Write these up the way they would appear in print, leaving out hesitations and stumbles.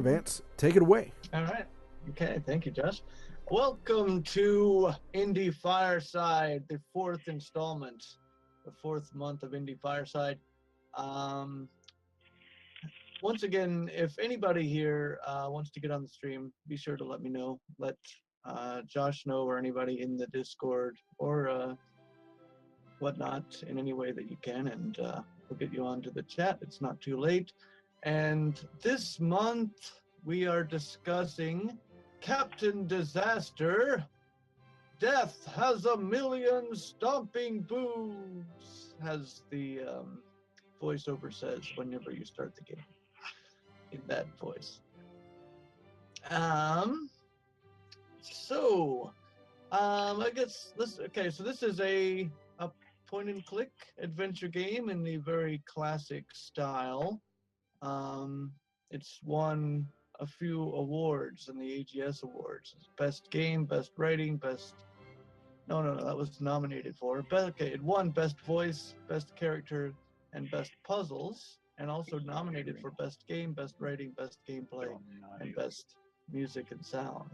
Vance, take it away. All right. Okay. Thank you, Josh. Welcome to Indie Fireside, the fourth installment, the fourth month of Indie Fireside. Once again, if anybody here wants to get on the stream, be sure to let me know. Let Josh know, or anybody in the Discord or whatnot, in any way that you can, and we'll get you onto the chat. It's not too late. And this month we are discussing Captain Disaster. Death has a million stomping boots, as the voiceover says whenever you start the game, in that voice. I guess this. Okay, so this is a point-and-click adventure game in the very classic style. It's won a few awards in the AGS awards. Best game, best writing, best... No, that was nominated for. But okay, it won best voice, best character, and best puzzles, and also nominated for best game, best writing, best gameplay, and best music and sound.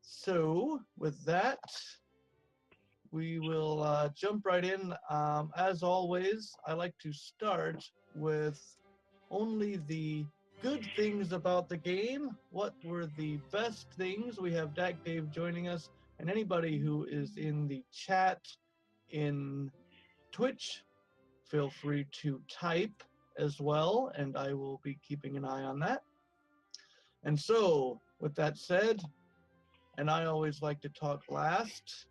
So with that, we will jump right in. As always, I like to start with only the good things about the game. What were the best things? We have Dak Dave joining us, and anybody who is in the chat in Twitch, feel free to type as well, and I will be keeping an eye on that. And so, with that said, and I always like to talk last,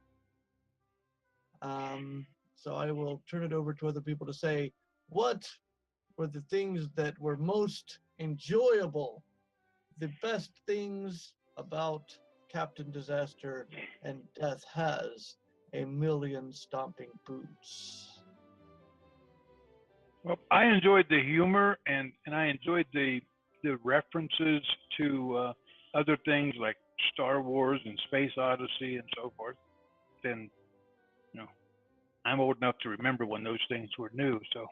so I will turn it over to other people to say, what were the things that were most enjoyable, the best things about Captain Disaster and Death has a million stomping boots? Well, I enjoyed the humor, and I enjoyed the references to other things like Star Wars and Space Odyssey and so forth. Then, I'm old enough to remember when those things were new. So,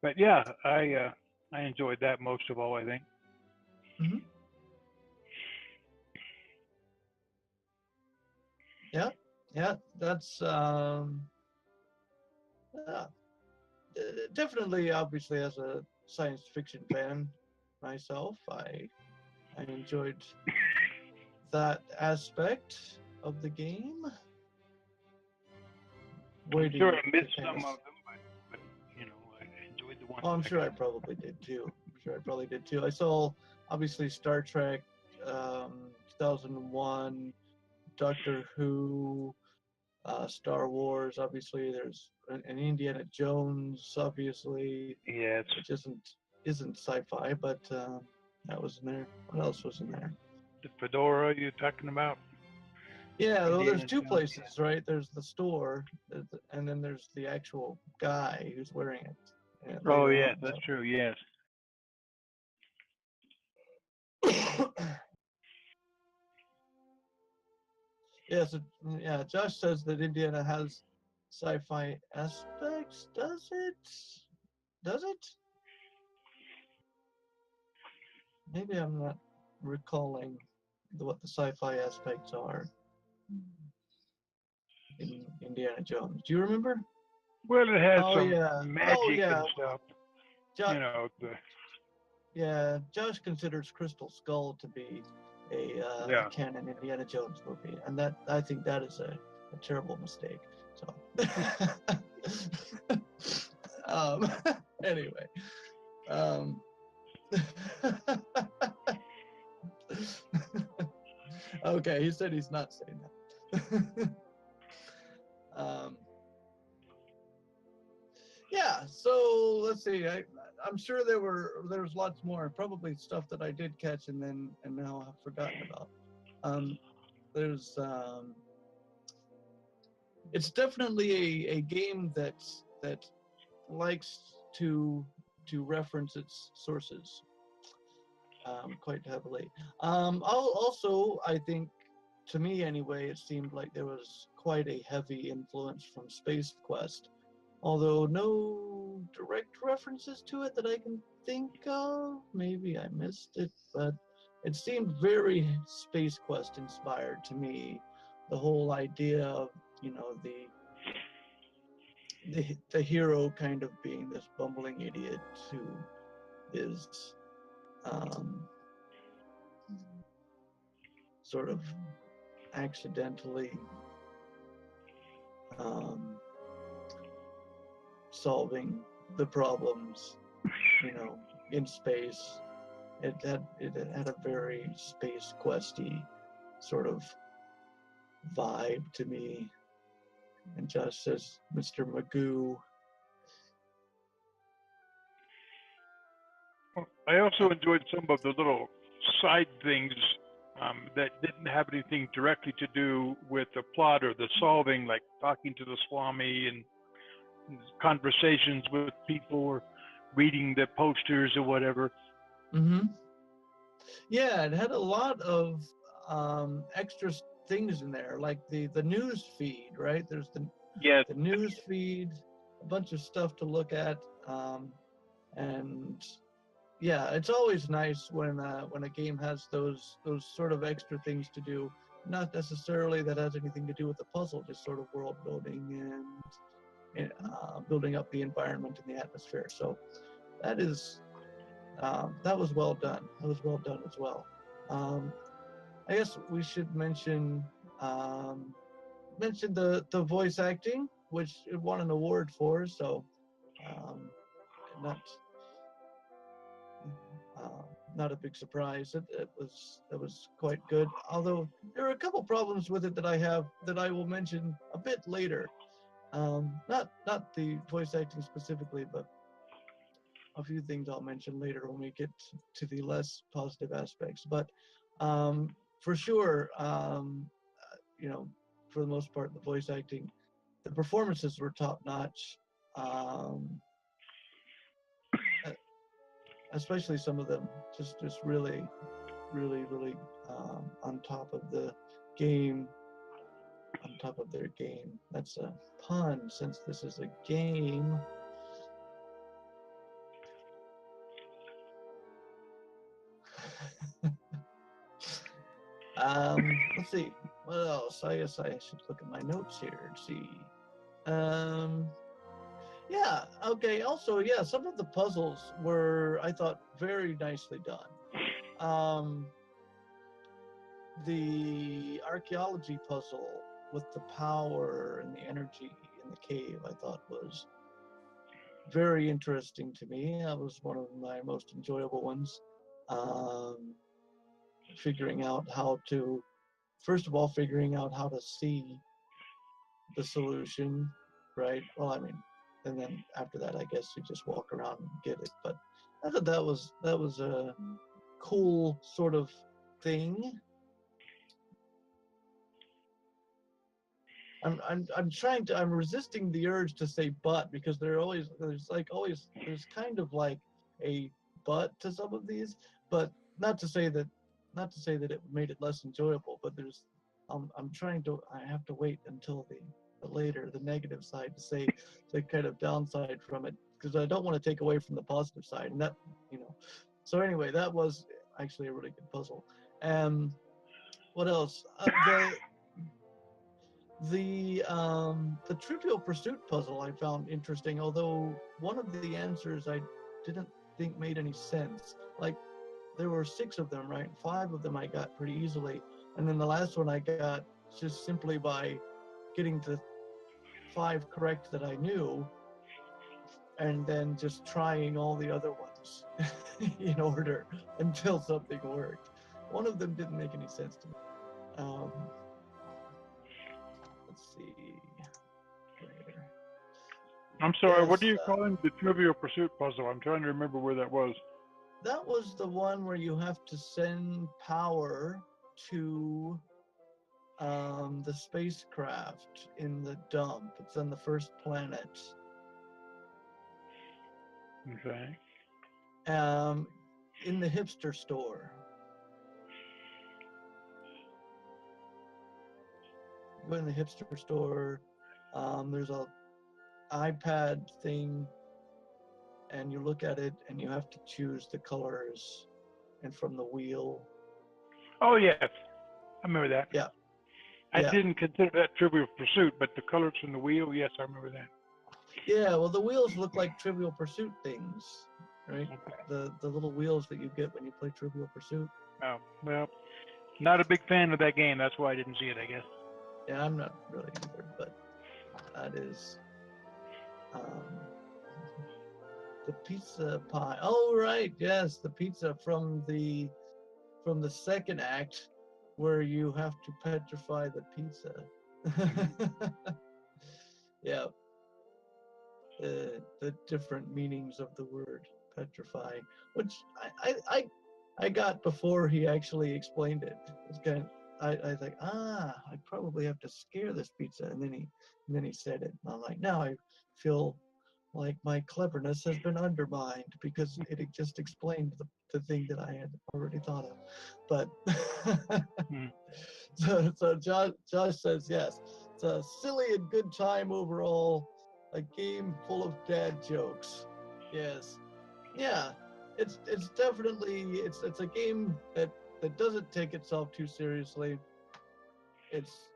but yeah, I enjoyed that most of all, I think. Mm-hmm. Yeah, that's definitely, obviously, as a science fiction fan myself, I enjoyed that aspect of the game. I'm sure I missed some of them, but I enjoyed the ones. Oh, I'm sure I probably did too. I saw, obviously, Star Trek, 2001, Doctor Who, Star Wars. Obviously, there's an Indiana Jones. Obviously, yes, which isn't sci-fi, but that was in there. What else was in there? The fedora you're talking about? Yeah, well, there's two places, right? There's the store, and then there's the actual guy who's wearing it. Oh, yeah, that's true, yes. Yeah, Josh says that Indiana has sci-fi aspects. Does it? Maybe I'm not recalling what the sci-fi aspects are in Indiana Jones. Do you remember? Well, it has some magic and stuff. Yeah, Josh considers Crystal Skull to be a canon Indiana Jones movie, and that, I think that is a terrible mistake. So, anyway, okay, he said he's not saying that. Yeah, so let's see. I'm sure there was lots more, probably stuff that I did catch and now I've forgotten about. It's definitely a game that likes to reference its sources quite heavily. Also, I think, to me anyway, it seemed like there was quite a heavy influence from Space Quest. Although no no direct references to it that I can think of. Maybe I missed it, but it seemed very Space Quest inspired to me. The whole idea of, you know, the hero kind of being this bumbling idiot who is um, sort of accidentally um, solving the problems, you know, in space. It had a very Space Questy sort of vibe to me. And Josh says, Mr. Magoo. I also enjoyed some of the little side things that didn't have anything directly to do with the plot or the solving, like talking to the Swami and conversations with people or reading the posters or whatever. Mm-hmm. Yeah, it had a lot of extra things in there, like the news feed, right? There's Yes. the news feed, a bunch of stuff to look at, and yeah, it's always nice when a game has those sort of extra things to do. Not necessarily that has anything to do with the puzzle, just sort of world building and building up the environment and the atmosphere. So that is that was well done. That was well done as well. I guess we should um, mention the voice acting, which it won an award for. So um, not uh, not a big surprise. It was quite good. Although there are a couple problems with it that I will mention a bit later. Not the voice acting specifically, but a few things I'll mention later when we get to the less positive aspects. But for sure, you know, for the most part, the voice acting, the performances were top notch. Um, Especially some of them, just really, really on top of the game, on top of their game. That's a pun since this is a game. Let's see. What else? I guess I should look at my notes here and see. Um, yeah, okay. Also, yeah, some of the puzzles were, I thought, very nicely done. The archaeology puzzle with the power and the energy in the cave, I thought was very interesting to me. That was one of my most enjoyable ones. Um, Figuring out how to, first of all, figuring out how to see the solution, right? Well, I mean, and then after that, I guess you just walk around and get it. But I thought that was a cool sort of thing. I'm resisting the urge to say but because there's kind of like a but to some of these, but not to say that it made it less enjoyable, but I'm trying to I have to wait until the negative side to say the kind of downside from it because I don't want to take away from the positive side and that so anyway, that was actually a really good puzzle. What else? The Trivial Pursuit puzzle I found interesting, although one of the answers I didn't think made any sense. Like there were 6 of them, right? 5 of them I got pretty easily, and then the last one I got just simply by getting the 5 correct that I knew, and then just trying all the other ones in order until something worked. One of them didn't make any sense to me. Um, let's see. Here. I'm sorry, what Yes, do you call him? The Trivial Pursuit puzzle. I'm trying to remember where that was. that was the one where you have to send power to the spacecraft in the dump. It's on the first planet. Okay. In the hipster store. Go in the hipster store. There's a iPad thing and you look at it, and you have to choose the colors, and from the wheel. Oh yes, I remember that. Yeah. I didn't consider that Trivial Pursuit, but the colors from the wheel, yes, I remember that. Yeah, well, the wheels look like Trivial Pursuit things, right? Okay. The little wheels that you get when you play Trivial Pursuit. Oh, well, not a big fan of that game. That's why I didn't see it, I guess. Yeah, I'm not really either, but that is um, the pizza pie. Oh, right, yes, the pizza from the second act, where you have to petrify the pizza. Yeah, the different meanings of the word petrify, which I got before he actually explained it. It's kind of, I think, I probably have to scare this pizza, and then he said it, and I'm like, now I feel like my cleverness has been undermined because it just explained the thing that I had already thought of. But so Josh says yes. It's a silly and good time overall. A game full of dad jokes. Yes. Yeah. It's definitely it's a game that doesn't take itself too seriously. It's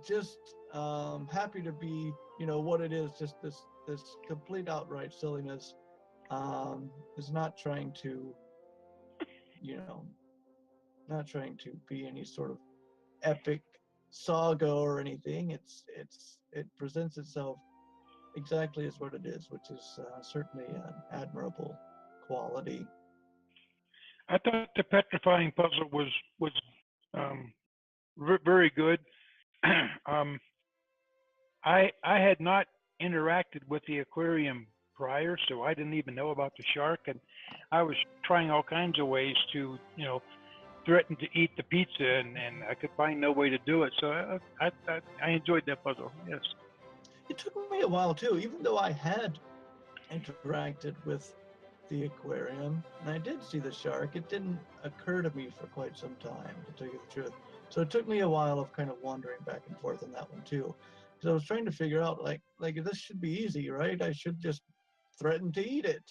just happy to be, what it is, just this complete outright silliness. Is not trying to, you know, not trying to be any sort of epic saga or anything. It presents itself exactly as what it is, which is certainly an admirable quality. I thought the petrifying puzzle was um, very good. um, I had not interacted with the aquarium prior, so I didn't even know about the shark, and I was trying all kinds of ways to, threaten to eat the pizza, and I could find no way to do it. So I enjoyed that puzzle. Yes. It took me a while too, even though I had interacted with the aquarium and I did see the shark. It didn't occur to me for quite some time, to tell you the truth. So it took me a while of kind of wandering back and forth on that one too, because I was trying to figure out like this should be easy, right? I should just threaten to eat it.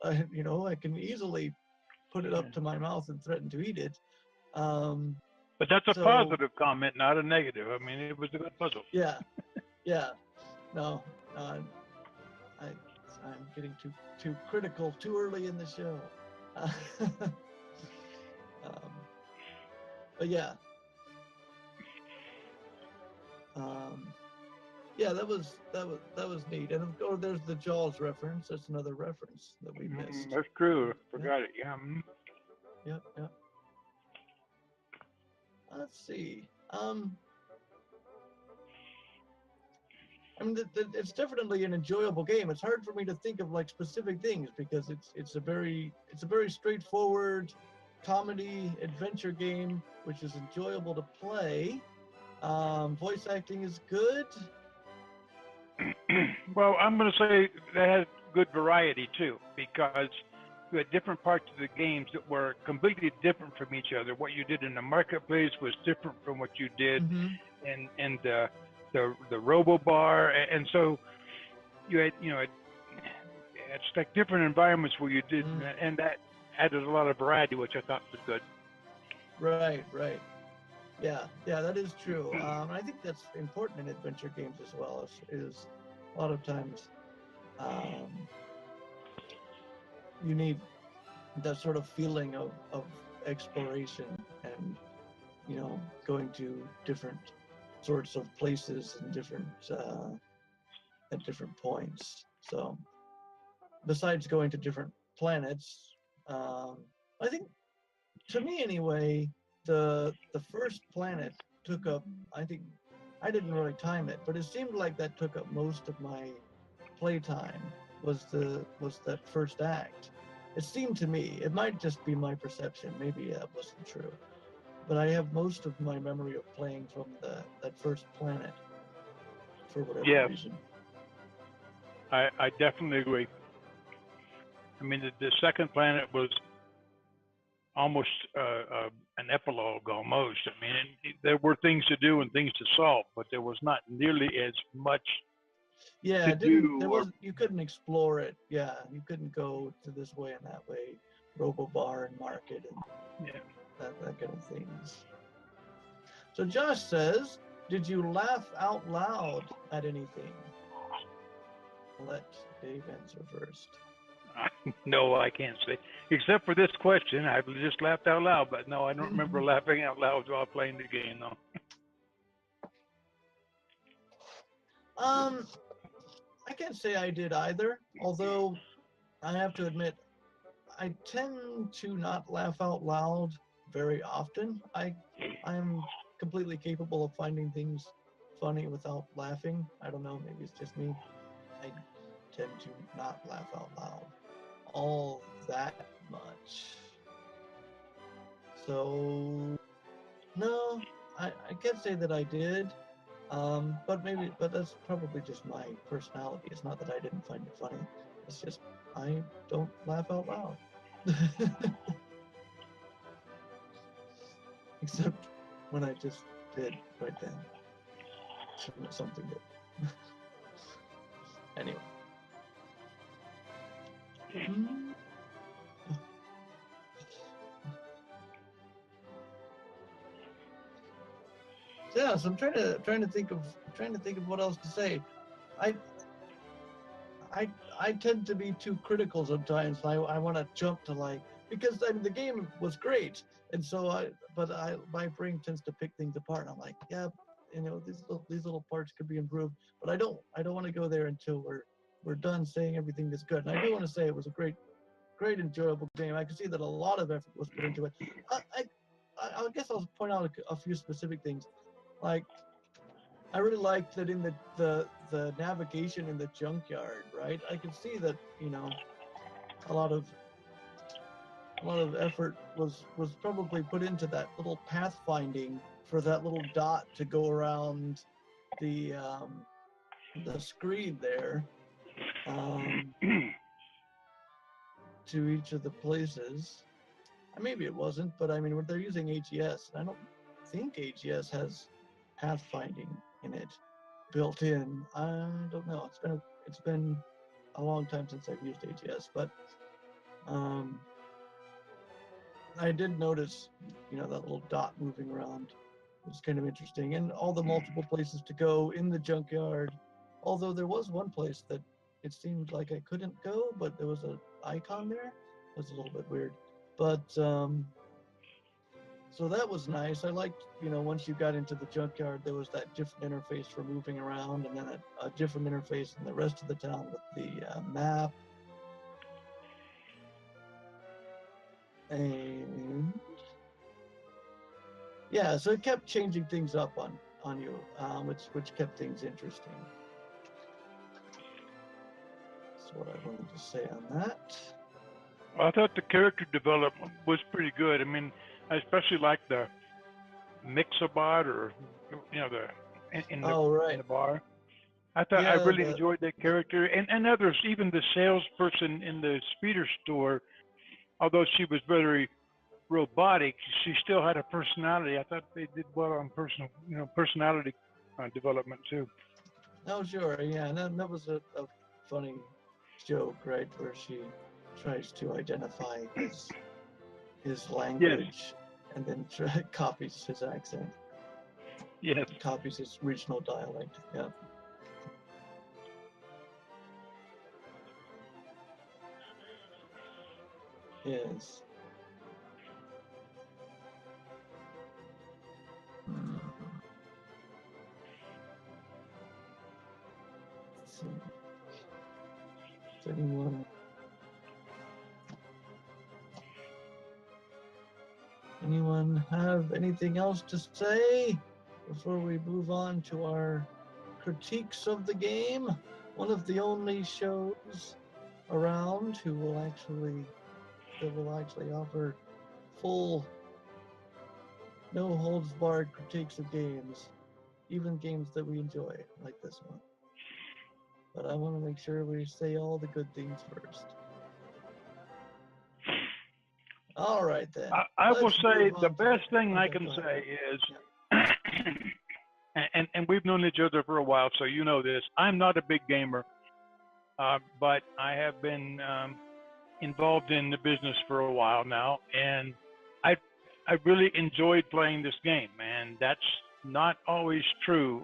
I can easily put it up to my mouth and threaten to eat it. But that's a So positive comment, not a negative. I mean, it was a good puzzle. yeah, yeah. No, I'm getting too critical too early in the show. Um, but yeah, yeah, that was neat. And of course, there's the Jaws reference. That's another reference that we missed. That's true. Yeah, Forgot it. Yeah. yep. Let's see. I mean, it's definitely an enjoyable game. It's hard for me to think of like specific things because it's a very straightforward comedy adventure game, which is enjoyable to play. Voice acting is good. Well, I'm going to say they had good variety too, because you had different parts of the games that were completely different from each other. What you did in the marketplace was different from what you did in the Robo Bar, and so you had it's like different environments where you did, and that added a lot of variety, which I thought was good. Right. Yeah, that is true. I think that's important in adventure games as well. Is a lot of times you need that sort of feeling of exploration and going to different sorts of places and different at different points. So besides going to different planets, I think, to me anyway, the first planet took up, I think, I didn't really time it, but it seemed like that took up most of my playtime, was that first act. It seemed to me, it might just be my perception, maybe that wasn't true, but I have most of my memory of playing from that first planet for whatever reason. I definitely agree. I mean, the second planet was almost an epilogue almost. I mean, there were things to do and things to solve, but there was not nearly as much Yeah, to it didn't. do. There Or was. You couldn't explore it. Yeah, you couldn't go to this way and that way, Robo Bar and Market and yeah. that kind of things. So Josh says, "Did you laugh out loud at anything?" Let Dave answer first. No, I can't say. Except for this question, I just laughed out loud. But no, I don't remember laughing out loud while playing the game. No. I can't say I did either. Although I have to admit, I tend to not laugh out loud very often. I'm completely capable of finding things funny without laughing. I don't know, maybe it's just me. I tend to not laugh out loud all that much. So no, I can't say that I did. But that's probably just my personality. It's not that I didn't find it funny. It's just I don't laugh out loud. Except when I just did right then. Something that. Anyway. Yeah, so I'm trying to think of what else to say. I I tend to be too critical sometimes. I want to jump to because I mean the game was great, and so my brain tends to pick things apart. And I'm like, yeah, these little parts could be improved, but I don't want to go there until we're done saying everything that's good. And I do want to say it was a great enjoyable game. I can see that a lot of effort was put into it. I guess I'll point out a few specific things, like I really liked that in the navigation in the junkyard, right? I could see that, a lot of effort was probably put into that little pathfinding for that little dot to go around the screen there, to each of the places. Maybe it wasn't, but I mean, they're using AGS, and I don't think AGS has pathfinding in it built in. I don't know. It's been a long time since I've used AGS, but I did notice, that little dot moving around. It's kind of interesting, and all the multiple places to go in the junkyard. Although there was one place that it seemed like I couldn't go, but there was an icon there. It was a little bit weird, but so that was nice. I liked, once you got into the junkyard, there was that different interface for moving around, and then a different interface in the rest of the town with the map. And yeah, so it kept changing things up on you, which kept things interesting. That's what I wanted to say on that. Well, I thought the character development was pretty good. I mean, I especially liked the Mixabot, or in the bar. I thought I really enjoyed that character, and others, even the salesperson in the speeder store. Although she was very robotic, she still had a personality. I thought they did well on personality development too. Oh, sure, yeah, and that was a funny joke, right, where she tries to identify his language, and then copies his accent. Yes. Copies his regional dialect. Yeah. Yes. So, does anyone have anything else to say before we move on to our critiques of the game? One of the only shows around that will actually offer full, no holds barred critiques of games, even games that we enjoy, like this one. But I want to make sure we say all the good things first. All right, then. I will say the best thing I can say is, and we've known each other for a while, so you know this. I'm not a big gamer, but I have been involved in the business for a while now, and I really enjoyed playing this game, and that's not always true,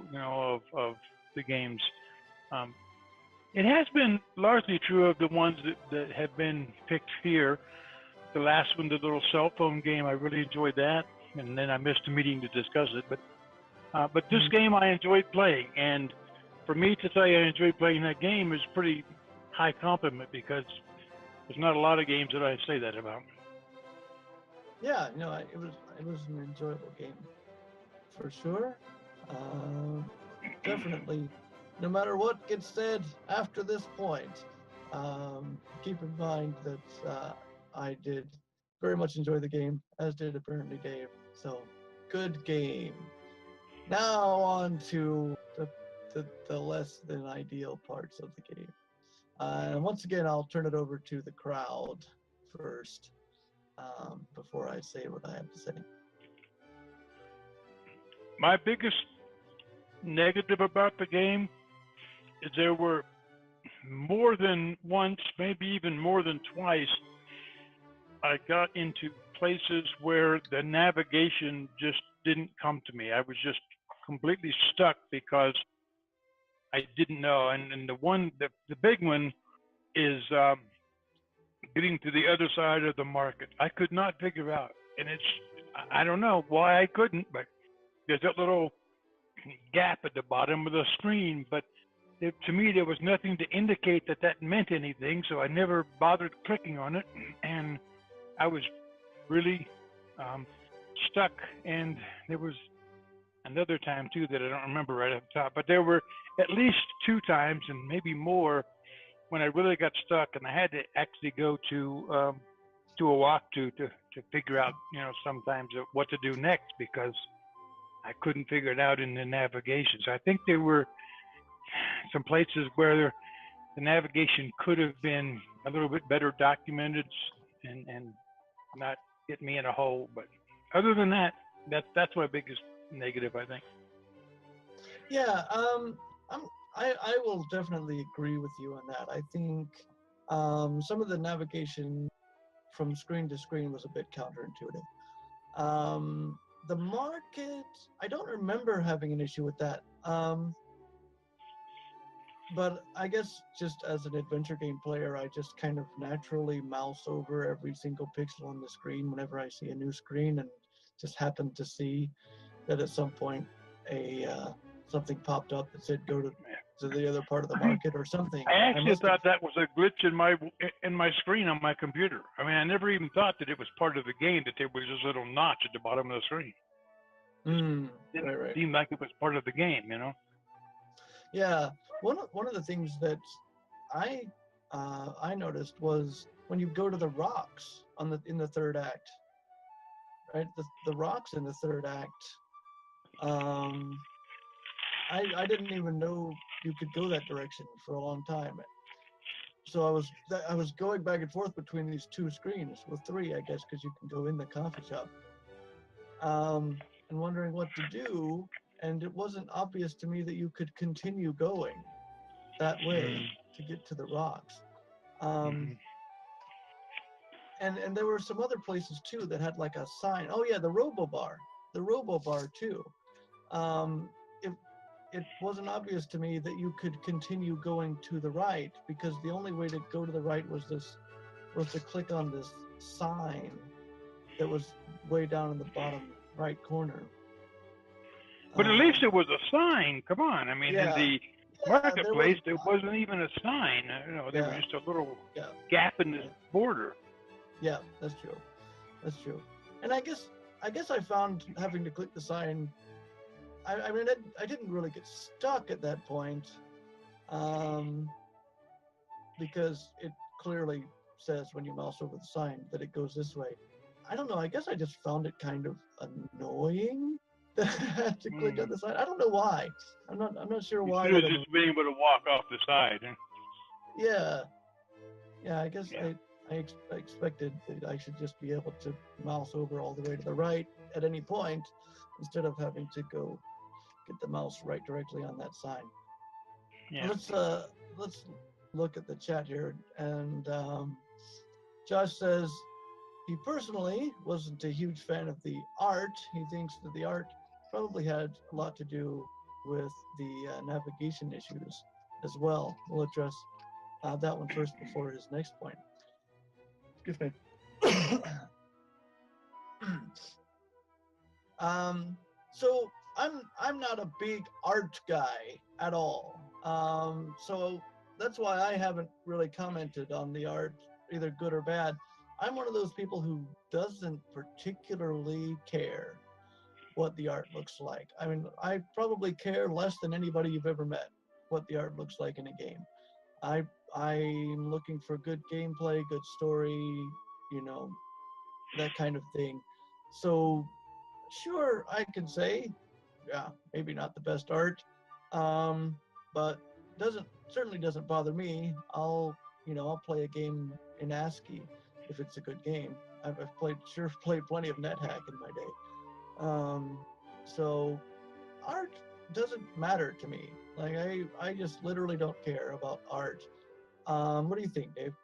of the games. It has been largely true of the ones that have been picked here. The last one, the little cell phone game, I really enjoyed that, and then I missed a meeting to discuss it. But this game I enjoyed playing, and for me to say I enjoyed playing that game is pretty high compliment, because there's not a lot of games that I say that about. Yeah, it was an enjoyable game for sure. Definitely, no matter what gets said after this point, keep in mind that I did very much enjoy the game, as did apparently Dave. So, good game. Now on to the less than ideal parts of the game. And once again, I'll turn it over to the crowd first, before I say what I have to say. My biggest negative about the game is there were more than once, maybe even more than twice, I got into places where the navigation just didn't come to me. I was just completely stuck because I didn't know. And the big one is getting to the other side of the market. I could not figure out, and I don't know why I couldn't, but there's that little gap at the bottom of the screen, but to me there was nothing to indicate that meant anything, so I never bothered clicking on it, and I was really stuck. And there was another time too that I don't remember right off the top, but there were at least 2 times, and maybe more, when I really got stuck, and I had to actually go to a walkthrough to figure out, sometimes what to do next, because I couldn't figure it out in the navigation. So I think there were some places where the navigation could have been a little bit better documented and not get me in a hole. But other than that, that's my biggest negative, I think. Yeah, I will definitely agree with you on that. I think some of the navigation from screen to screen was a bit counterintuitive. The market, I don't remember having an issue with that. But I guess just as an adventure game player, I just kind of naturally mouse over every single pixel on the screen whenever I see a new screen, and just happened to see that at some point something popped up that said go to the other part of the market or something. I actually thought that was a glitch in my screen on my computer. I mean, I never even thought that it was part of the game, that there was this little notch at the bottom of the screen. Right. It seemed like it was part of the game, Yeah, one of the things that I noticed was when you go to the rocks in the third act, right? The rocks in the third act. I didn't even know you could go that direction for a long time. So I was going back and forth between these 2 screens, well 3 I guess, because you can go in the coffee shop, and wondering what to do, and it wasn't obvious to me that you could continue going that way to get to the rocks. And there were some other places too that had like a sign. Oh yeah, the Robo Bar too. It wasn't obvious to me that you could continue going to the right, because the only way to go to the right was to click on this sign that was way down in the bottom right corner. But at least it was a sign. Come on. I mean, yeah, in the marketplace, there wasn't even a sign. There was just a little gap in the border. Yeah, that's true. And I guess I found having to click the sign, I mean, I didn't really get stuck at that point, because it clearly says when you mouse over the sign that it goes this way. I don't know, I guess I just found it kind of annoying that I had to click on the sign. I don't know why. I'm not sure why. You should have just been able to walk off the side. Yeah, I guess I expected that I should just be able to mouse over all the way to the right at any point, instead of having to go get the mouse right directly on that sign. Yeah. Let's look at the chat here, and Josh says he personally wasn't a huge fan of the art. He thinks that the art probably had a lot to do with the navigation issues as well. We'll address that one first before his next point. Excuse me. So I'm not a big art guy at all. So that's why I haven't really commented on the art, either good or bad. I'm one of those people who doesn't particularly care what the art looks like. I mean, I probably care less than anybody you've ever met what the art looks like in a game. I'm looking for good gameplay, good story, you know, that kind of thing. So sure, I can say, yeah, maybe not the best art, but certainly doesn't bother me. I'll play a game in ASCII if it's a good game. I've played plenty of NetHack in my day. So art doesn't matter to me. Like I just literally don't care about art. What do you think, Dave?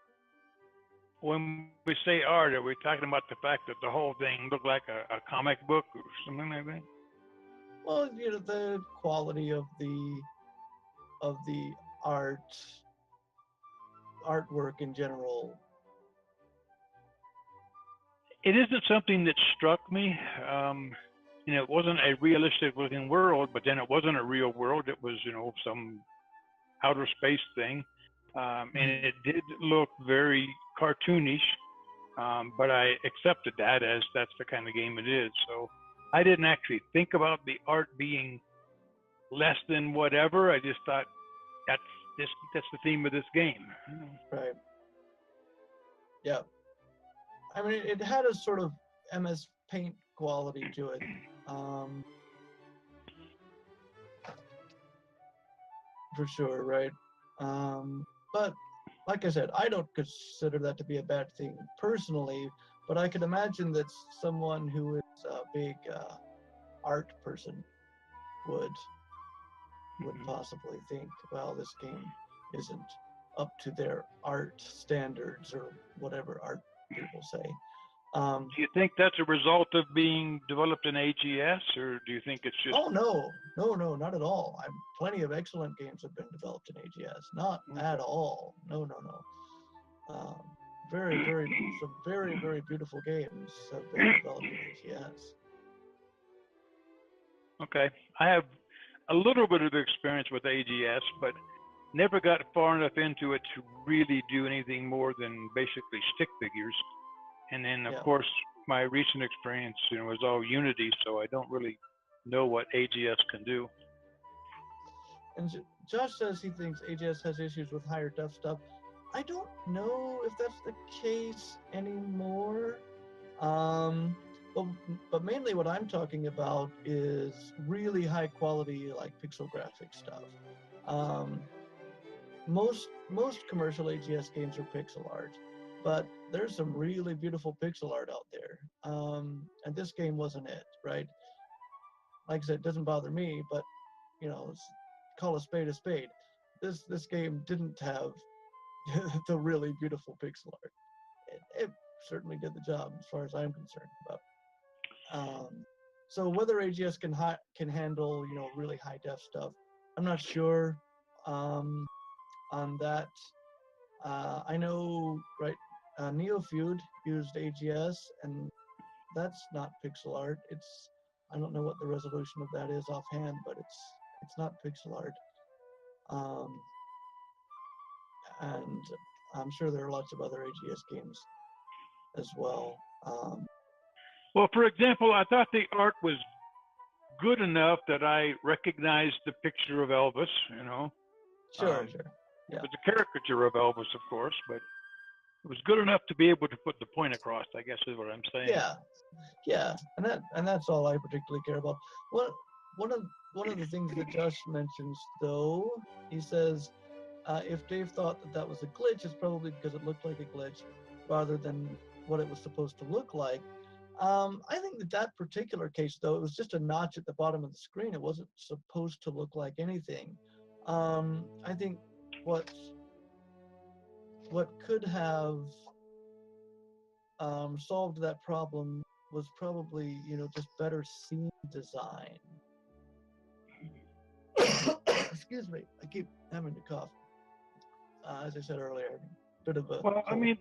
When we say art, are we talking about the fact that the whole thing looked like a comic book or something like that? Well, the quality of the artwork in general. It isn't something that struck me. It wasn't a realistic looking world, but then it wasn't a real world. It was, some outer space thing. And it did look very cartoonish, but I accepted that as that's the kind of game it is. So I didn't actually think about the art being less than whatever. I just thought that's the theme of this game. Right. Yeah. I mean, it had a sort of MS Paint quality to it. For sure, right? But like I said, I don't consider that to be a bad thing personally, but I could imagine that someone who is a big art person would possibly think, well, this game isn't up to their art standards or whatever art people say. Do you think that's a result of being developed in AGS, or do you think it's just? Oh no, not at all. Plenty of excellent games have been developed in AGS. Not at all. No. Some very, very beautiful games have been developed in AGS. Okay, I have a little bit of experience with AGS, but never got far enough into it to really do anything more than basically stick figures. And then, of course, my recent experience, was all Unity, so I don't really know what AGS can do. And Josh says he thinks AGS has issues with higher def stuff. I don't know if that's the case anymore. But mainly what I'm talking about is really high quality, like pixel graphic stuff. Most commercial AGS games are pixel art, but there's some really beautiful pixel art out there. And this game wasn't it, right? Like I said, it doesn't bother me, but call a spade a spade. This game didn't have the really beautiful pixel art. It certainly did the job as far as I'm concerned. But so whether AGS can handle really high def stuff, I'm not sure on that. I know, right? NeoFeud used AGS, and that's not pixel art. I don't know what the resolution of that is offhand, but it's not pixel art. And I'm sure there are lots of other AGS games as well. Well, for example, I thought the art was good enough that I recognized the picture of Elvis, Sure. Yeah. It was a caricature of Elvis, of course, but it was good enough to be able to put the point across, I guess is what I'm saying. Yeah, and that's all I particularly care about. One of the things that Josh mentions, though, he says, if Dave thought that was a glitch, it's probably because it looked like a glitch rather than what it was supposed to look like. I think that particular case, though, it was just a notch at the bottom of the screen. It wasn't supposed to look like anything. I think what could have solved that problem was probably, just better scene design. Excuse me, I keep having to cough. As I said earlier, bit of a Well, I cold. mean,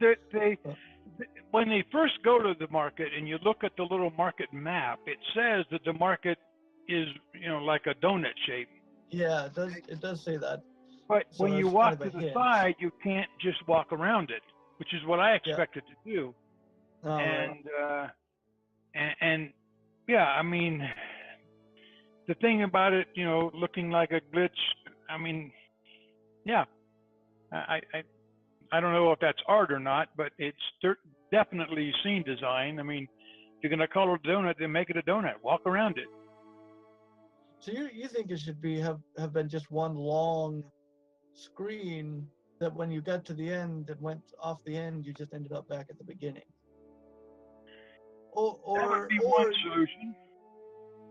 when they first go to the market and you look at the little market map, it says that the market is, like a donut shape. Yeah, it does say that. But So when you it's kind walk of a to the hint. side, you can't just walk around it, which is what I Yeah. expected to do. Oh, right. And yeah, I mean, the thing about it, looking like a glitch. I mean, yeah, I don't know if that's art or not, but it's definitely scene design. I mean, if you're gonna call it a donut, then make it a donut. Walk around it. So you think it should have been just one long screen that when you got to the end that went off the end, you just ended up back at the beginning. Or That would or be one or solution.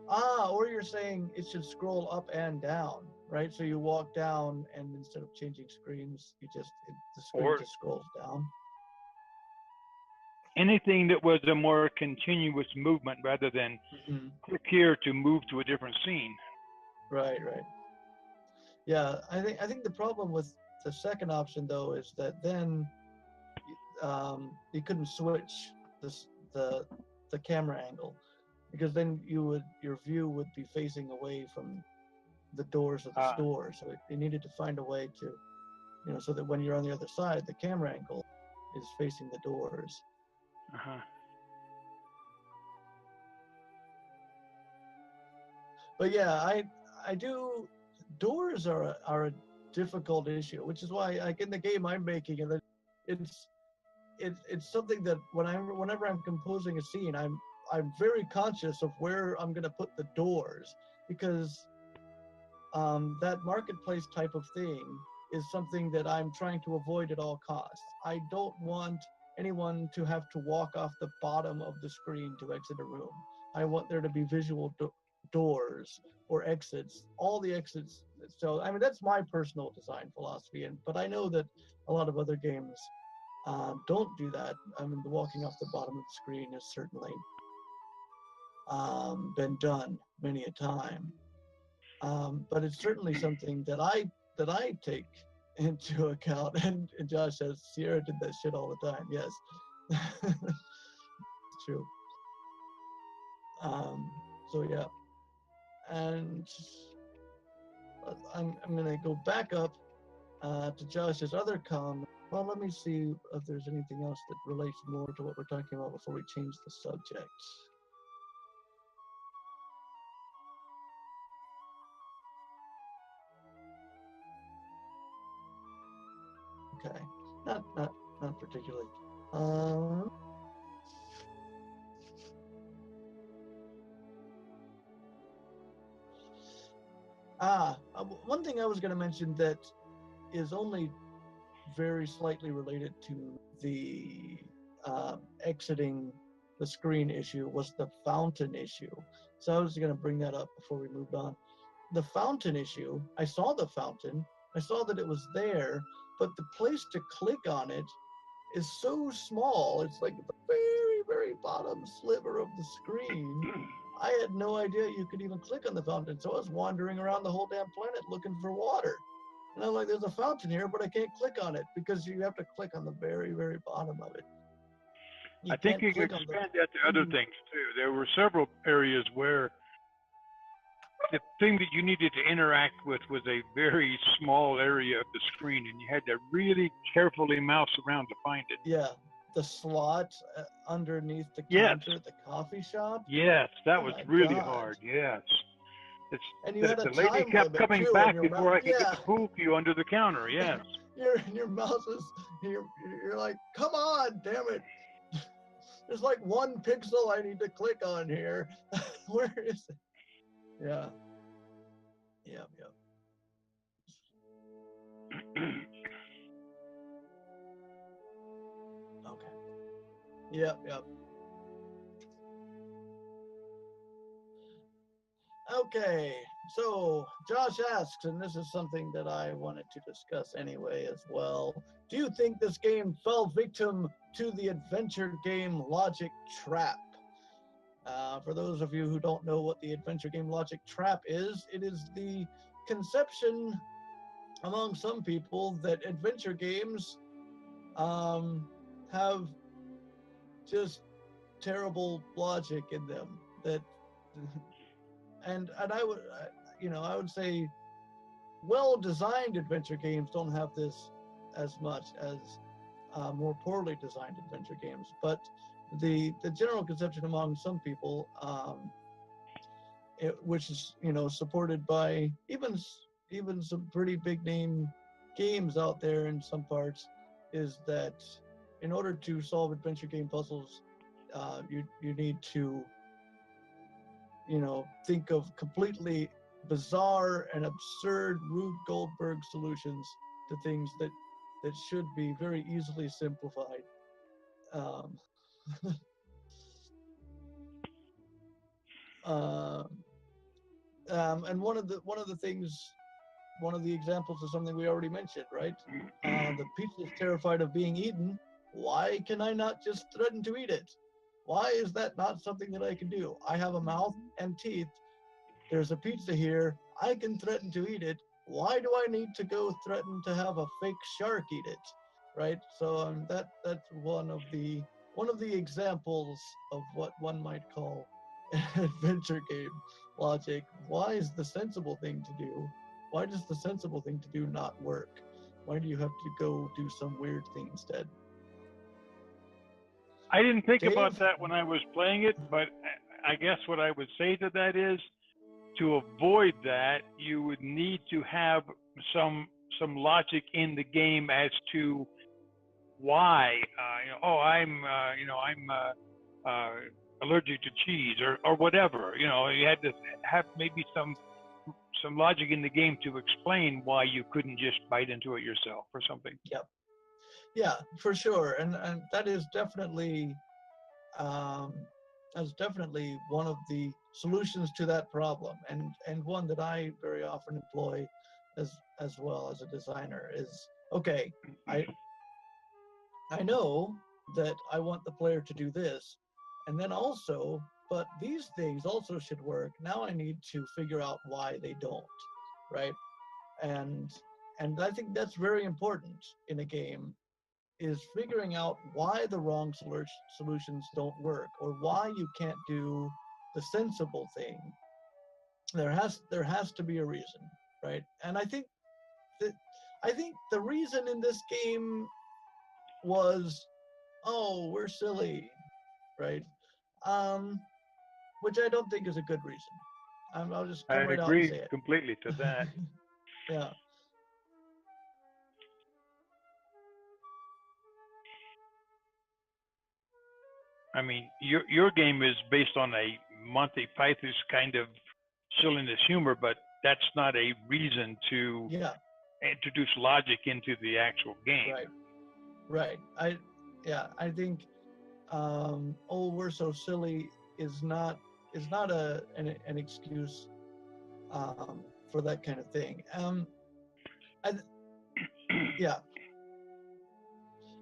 or you're saying it should scroll up and down, right? So you walk down, and instead of changing screens, the screen Or just scrolls down. anything that was a more continuous movement rather than Hmm. click here to move to a different scene. Right, right. Yeah, I think the problem with the second option though is that then you couldn't switch this the camera angle, because then your view would be facing away from the doors of the Uh, store. So you needed to find a way to, so that when you're on the other side, the camera angle is facing the doors. uh-huh. But yeah, I do. Doors are a difficult issue, which is why, like, in the game I'm making, and it's it's something that whenever I'm composing a scene, I'm very conscious of where I'm going to put the doors, because that marketplace type of thing is something that I'm trying to avoid at all costs. I don't want anyone to have to walk off the bottom of the screen to exit a room. I want there to be visual doors or exits, all the exits. So I mean, that's my personal design philosophy, but I know that a lot of other games don't do that. I mean, the walking off the bottom of the screen has certainly been done many a time. But it's certainly something that I take into account. And Josh says Sierra did that shit all the time. Yes, it's true. Um, so yeah, and I'm gonna go back up to Josh's other comment. Well, let me see if there's anything else that relates more to what we're talking about before we change the subject. Okay, not particularly. Um, One thing I was going to mention that is only very slightly related to the exiting the screen issue was the fountain issue. So I was going to bring that up before we moved on. The fountain issue, I saw the fountain, I saw that it was there, but the place to click on it is so small. It's like the very, very bottom sliver of the screen. I had no idea you could even click on the fountain. So I was wandering around the whole damn planet looking for water. And I'm like, there's a fountain here, but I can't click on it because you have to click on the very, very bottom of it. You I think can't you can click on the. expand that to other things too. There were several areas where the thing that you needed to interact with was a very small area of the screen, and you had to really carefully mouse around to find it. Yeah, the slot underneath the Yes. counter at the coffee shop. Yes, that Oh was my really God. hard. Yes. It's And you had a the lady time kept limit coming too, and back your before I could get yeah. to poke you under the counter. Yes. your mouse is you're like, come on, damn it. There's like one pixel I need to click on here. Where is it? Yeah. Yep, yep. Okay. Yep, yep. Okay, so Josh asks, and this is something that I wanted to discuss anyway as well. Do you think this game fell victim to the adventure game logic trap? For those of you who don't know what the adventure game logic trap is, it is the conception among some people that adventure games have just terrible logic in them. That and I would I would say well-designed adventure games don't have this as much as more poorly designed adventure games. But the general conception among some people, which is supported by even some pretty big name games out there in some parts, is that in order to solve adventure game puzzles, you need to think of completely bizarre and absurd Rube Goldberg solutions to things that should be very easily simplified. Um, uh, and one of the things, one of the examples is something we already mentioned, right? The pizza is terrified of being eaten. Why can I not just threaten to eat it? Why is that not something that I can do? I have a mouth and teeth. There's a pizza here. I can threaten to eat it. Why do I need to go threaten to have a fake shark eat it? Right? So that's one of the examples of what one might call adventure game logic. Why is the sensible thing to do? Why does the sensible thing to do not work? Why do you have to go do some weird thing instead? I didn't think about Dave? that when I was playing it, but I guess what I would say to that is, to avoid that, you would need to have some logic in the game as to why. I'm allergic to cheese or whatever. You had to have maybe some logic in the game to explain why you couldn't just bite into it yourself or something. Yep. Yeah, for sure, and that is definitely one of the solutions to that problem, and one that I very often employ as well as a designer is, okay, I know that I want the player to do this, and then also, but these things also should work. Now I need to figure out why they don't, right? And I think that's very important in a game, is figuring out why the wrong solutions don't work, or why you can't do the sensible thing. There has to be a reason, right? And that I think the reason in this game was, oh, we're silly, right? Um, which I don't think is a good reason. I'll just come I'd right out and agree say it. completely to that. Yeah. I mean, your game is based on a Monty Python kind of silliness humor, but that's not a reason to introduce logic into the actual game. Right. I think oh, we're so silly is not an excuse for that kind of thing. Yeah.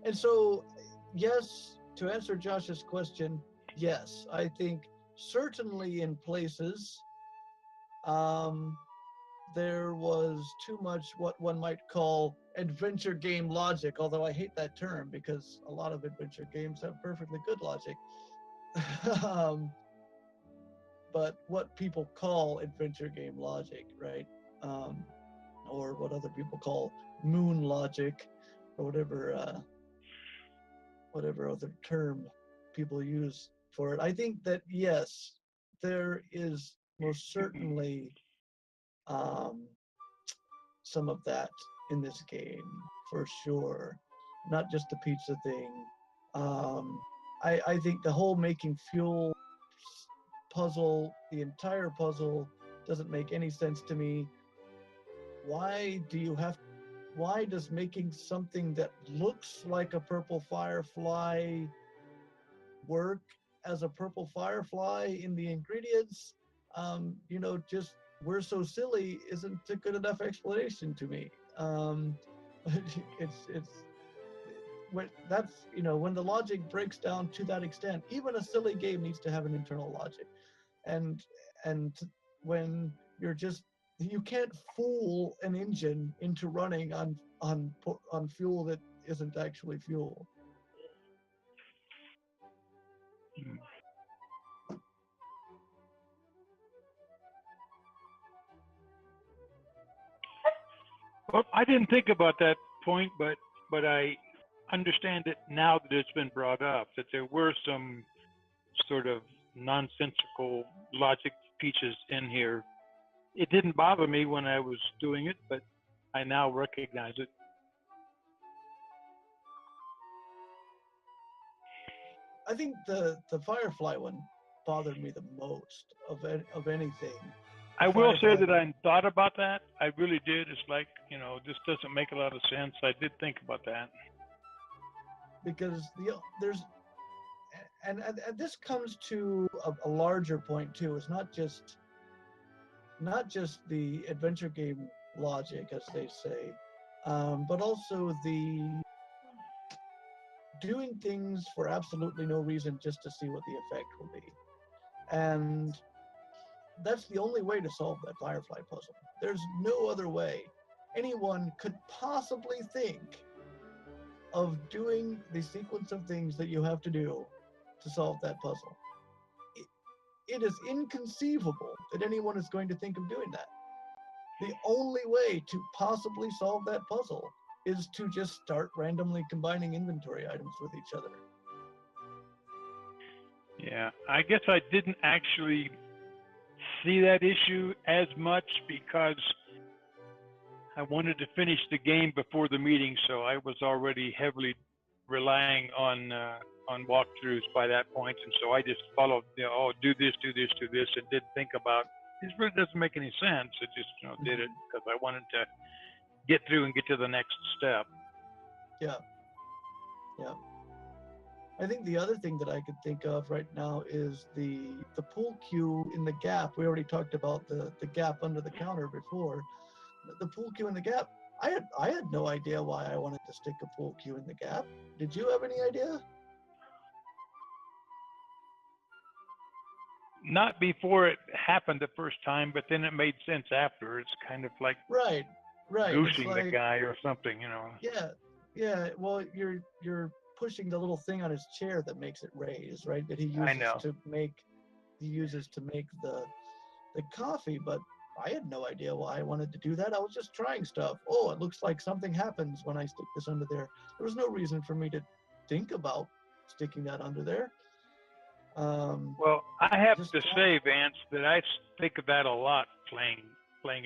And so, yes, to answer Josh's question, yes, I think certainly in places there was too much what one might call adventure game logic, although I hate that term because a lot of adventure games have perfectly good logic. But what people call adventure game logic, right? Or what other people call moon logic, or whatever other term people use for it. I think that yes, there is most certainly some of that in this game for sure. Not just the pizza thing. I think the whole making fuel puzzle, the entire puzzle, doesn't make any sense to me. Why does making something that looks like a purple firefly work as a purple firefly in the ingredients? just we're so silly isn't a good enough explanation to me. It's when that's when the logic breaks down to that extent, even a silly game needs to have an internal logic, and and when you can't fool an engine into running on fuel that isn't actually fuel. Hmm. Well, I didn't think about that point, but I understand it now that it's been brought up that there were some sort of nonsensical logic pieces in here. It didn't bother me when I was doing it, but I now recognize it. I think the Firefly one bothered me the most of anything. The I will say Firefly that one, I thought about that. I really did. It's like, this doesn't make a lot of sense. I did think about that. because there's and this comes to a larger point too. It's not just the adventure game logic, as they say, but also the doing things for absolutely no reason just to see what the effect will be. And that's the only way to solve that Firefly puzzle. There's no other way anyone could possibly think of doing the sequence of things that you have to do to solve that puzzle. It is inconceivable that anyone is going to think of doing that. The only way to possibly solve that puzzle is to just start randomly combining inventory items with each other. Yeah, I guess I didn't actually see that issue as much because I wanted to finish the game before the meeting, so I was already heavily relying on walkthroughs by that point, and so I just followed, do this, do this, do this, and didn't think about this. Really doesn't make any sense. I just did it because I wanted to get through and get to the next step. Yeah, yeah. I think the other thing that I could think of right now is the pool cue in the gap. We already talked about the gap under the counter before. The pool cue in the gap. I had no idea why I wanted to stick a pool cue in the gap. Did you have any idea? Not before it happened the first time, but then it made sense after. It's kind of like Right, right. It's goosing the like, guy or something, yeah, yeah. Well, you're pushing the little thing on his chair that makes it raise, right? That he I uses know. to make the coffee. But I had no idea why I wanted to do that. I was just trying stuff. Oh, it looks like something happens when I stick this under there. There was no reason for me to think about sticking that under there. Well, I have Just to say, Vance, that I think of that a lot playing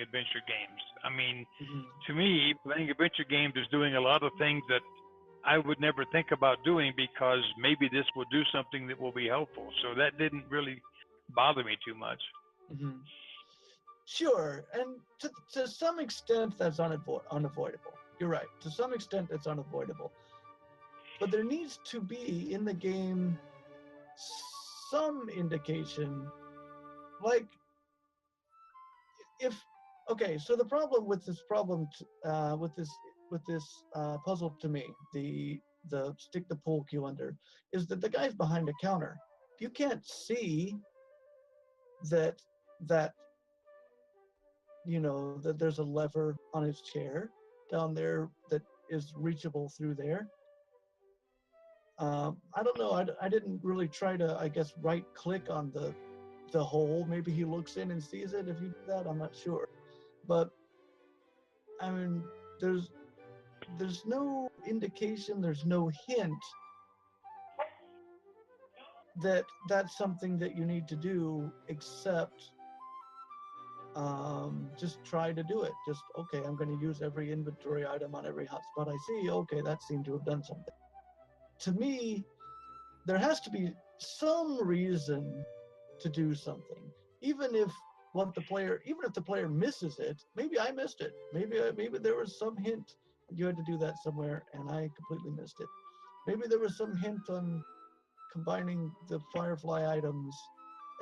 adventure games. I mean, mhm. to me, playing adventure games is doing a lot of things that I would never think about doing because maybe this will do something that will be helpful. So that didn't really bother me too much. Mm-hmm. Sure, and to some extent that's unavoidable. You're right. To some extent it's unavoidable. But there needs to be in the game some indication, like if okay. So the problem with this puzzle to me, the stick the pool cue under, is that the guy's behind a counter. You can't see that that that there's a lever on his chair down there that is reachable through there. I don't know. I didn't really try to, I guess, right click on the hole. Maybe he looks in and sees it. If you do that, I'm not sure. But I mean, there's no indication. There's no hint that that's something that you need to do, except just try to do it. Just, okay, I'm going to use every inventory item on every hotspot I see. Okay, that seemed to have done something. To me, there has to be some reason to do something, even if the player misses it. Maybe I missed it. Maybe there was some hint you had to do that somewhere, and I completely missed it. Maybe there was some hint on combining the Firefly items,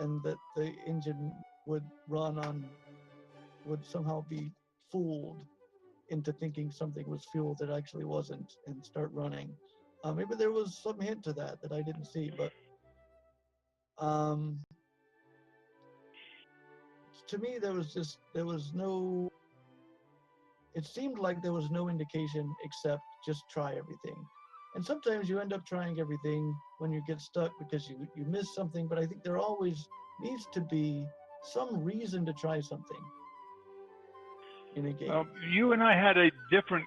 and that the engine would would somehow be fooled into thinking something was fuel that actually wasn't and start running. Maybe there was some hint to that I didn't see, but um, to me there was no. It seemed like there was no indication except just try everything. And sometimes you end up trying everything when you get stuck because you miss something, but I think there always needs to be some reason to try something in a game. You and I had a different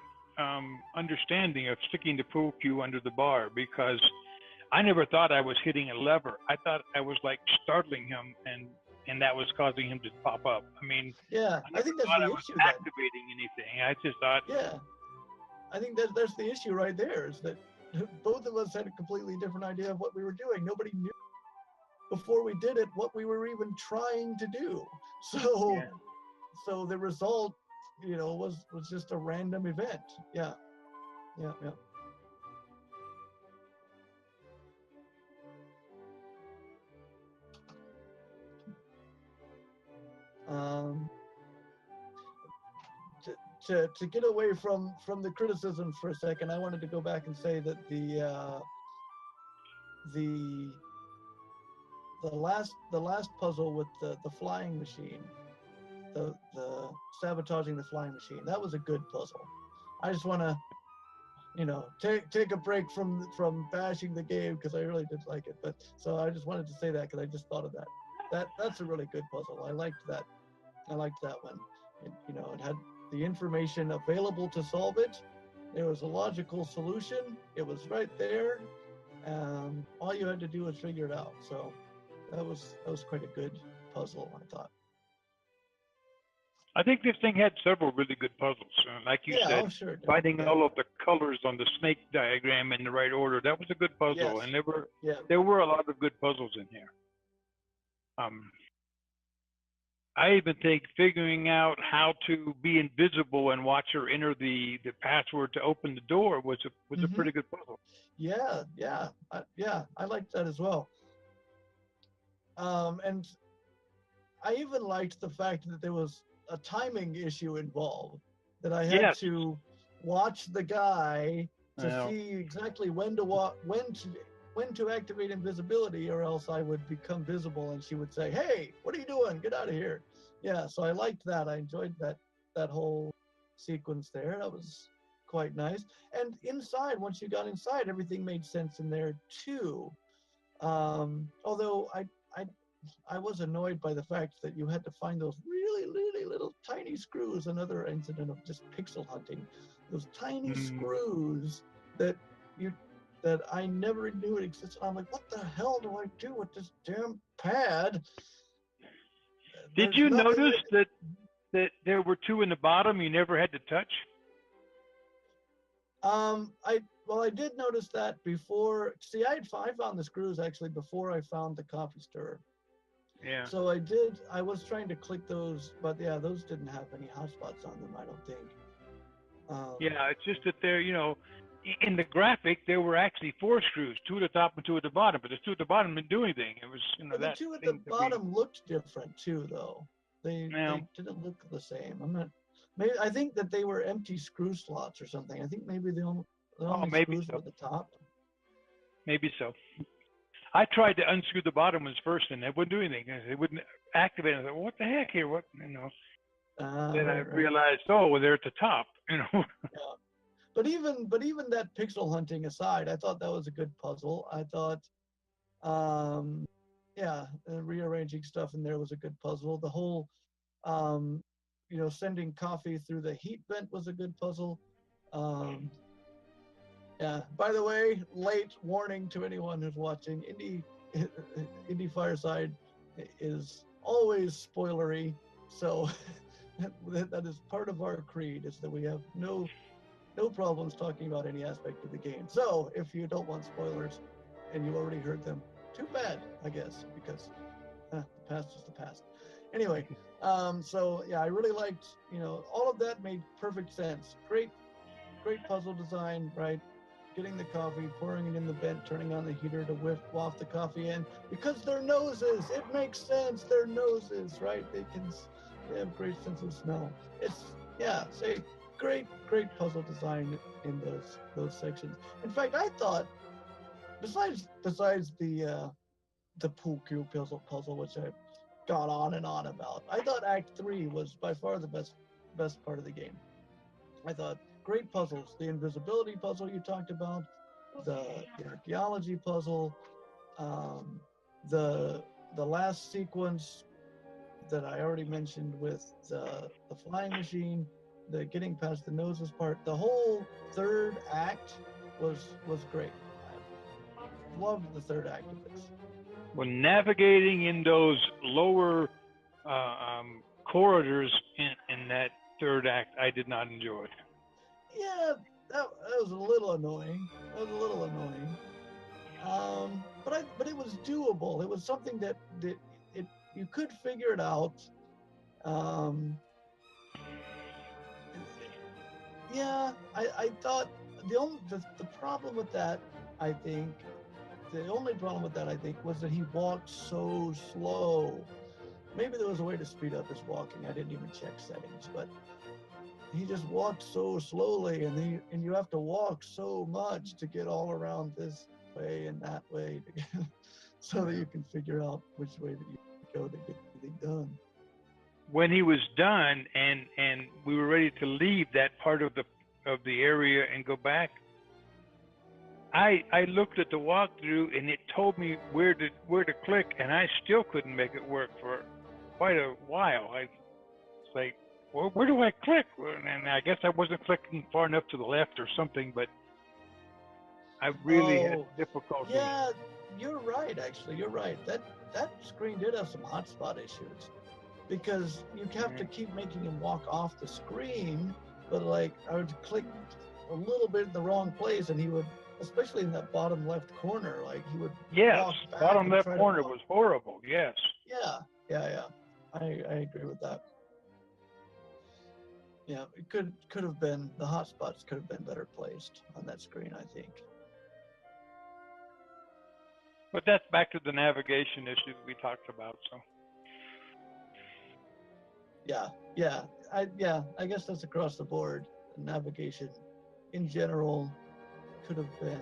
understanding of sticking the pool cue under the bar because I never thought I was hitting a lever. I thought I was like startling him, and that was causing him to pop up. I mean, Yeah, I I never think that's thought the I was issue then. activating anything. I just thought, Yeah, I think that's the issue right there is that both of us had a completely different idea of what we were doing. Nobody knew before we did it what we were even trying to do. So yeah. so the result, was just a random event. Yeah, yeah, yeah. Um, to get away from the criticisms for a second, I wanted to go back and say that the the last puzzle with the flying machine, the sabotaging the flying machine, that was a good puzzle. I just want to take a break from bashing the game because I really did like it. But so I just wanted to say that because I just thought of that. That's a really good puzzle. I liked that. I liked that one. It had the information available to solve it. There was a logical solution. It was right there. All you had to do was figure it out. So that was quite a good puzzle, I thought. I think this thing had several really good puzzles. Like you Yeah, said, oh sure. finding Yeah. all of the colors on the snake diagram in the right order, that was a good puzzle. Yes. And Yeah. there were a lot of good puzzles in here. I even think figuring out how to be invisible and watch her enter the password to open the door was a pretty good puzzle. Yeah, yeah, yeah. I liked that as well. And I even liked the fact that there was a timing issue involved. That I had Yes. to watch the guy to Well, see exactly when to activate invisibility, or else I would become visible, and she would say, "Hey, what are you doing? Get out of here!" Yeah, so I liked that. I enjoyed that whole sequence there. That was quite nice. And inside, once you got inside, everything made sense in there too. Although I was annoyed by the fact that you had to find those really, really little tiny screws. Another incident of just pixel hunting. Those tiny screws that you that I never knew it existed. I'm like, what the hell do I do with this damn pad? did There's you nothing. notice that there were two in the bottom you never had to touch? I did notice that before. See, I found the screws actually before I found the coffee stirrer. Yeah. So I was trying to click those, but yeah, those didn't have any hotspots on them, I don't think. Yeah, it's just that they're, in the graphic, there were actually four screws, two at the top and two at the bottom, but the two at the bottom didn't do anything. It was, Well, the that two at the thing that we, bottom looked different too, though. They well, didn't look the same. I'm not. Maybe I think that they were empty screw slots or something. I think maybe the oh, only maybe screws were so. at the top. Maybe so. I tried to unscrew the bottom ones first, and it wouldn't do anything. It wouldn't activate. I thought, well, what the heck here? What, Then I Right. realized, oh, well, they're at the top, Yeah. But even that pixel hunting aside, I thought that was a good puzzle. I thought, um, yeah, rearranging stuff in there was a good puzzle. The whole, um, sending coffee through the heat vent was a good puzzle. Um, yeah. By the way, late warning to anyone who's watching. Indie Fireside is always spoilery, so that is part of our creed. Is that we have no problems talking about any aspect of the game. So if you don't want spoilers and you already heard them, too bad, I guess, because the past is the past. Anyway, so yeah, I really liked, all of that made perfect sense. Great puzzle design, right? getting the coffee, pouring it in the vent, turning on the heater to waft the coffee in, because their noses, it makes sense, their noses, right? They have great sense of smell. Great puzzle design in those sections. In fact, I thought, besides the pool cue puzzle, which I got on and on about, I thought Act 3 was by far the best part of the game. I thought great puzzles, the invisibility puzzle you talked about, the archaeology puzzle, the last sequence that I already mentioned with the flying machine, the getting past the noses part, the whole third act was great. I loved the third act of this. When navigating in those lower corridors in that third act, I did not enjoy. Yeah, that was a little annoying. But it was doable. It was something that you could figure it out. I thought the problem with that, I think, the only problem with that, I think, was that he walked so slow. Maybe there was a way to speed up his walking. I didn't even check settings, but he just walked so slowly, and you have to walk so much to get all around this way and that way so that you can figure out which way that you go to get everything done. When he was done and we were ready to leave that part of the area and go back, I looked at the walkthrough and it told me where to click, and I still couldn't make it work for quite a while. I was like, well, where do I click? And I guess I wasn't clicking far enough to the left or something, but I really had difficulty. Yeah, you're right. Actually, you're right. That screen did have some hotspot issues, because you have to keep making him walk off the screen. But like, I would click a little bit in the wrong place, and he would, especially in that bottom left corner, like he would walk back. Bottom left corner was horrible. Yes. Yeah. I agree with that. Yeah, it could have been, the hotspots could have been better placed on that screen, I think. But that's back to the navigation issues we talked about. So. Yeah. I guess that's across the board. Navigation, in general, could have been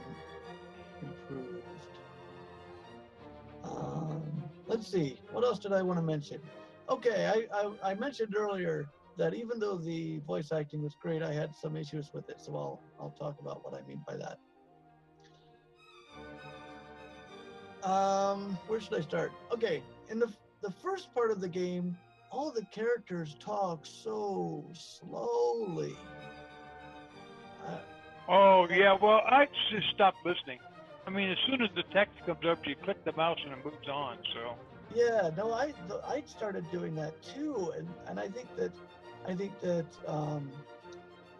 improved. Let's see. What else did I want to mention? Okay, I mentioned earlier that even though the voice acting was great, I had some issues with it. So I'll talk about what I mean by that. Where should I start? Okay, in the first part of the game, all the characters talk so slowly. Well, I just stopped listening. I mean, as soon as the text comes up, you click the mouse and it moves on. So. Yeah, no, I started doing that too, and I think that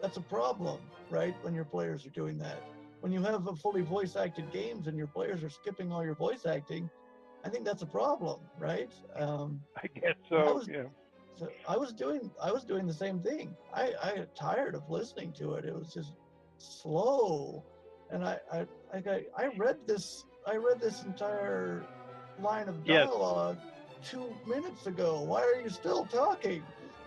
that's a problem, right? When your players are doing that, when you have a fully voice acted games and your players are skipping all your voice acting, I think that's a problem, right? I guess so. So I was doing the same thing. I got tired of listening to it. It was just slow, and I read this entire line of dialogue 2 minutes ago. Why are you still talking?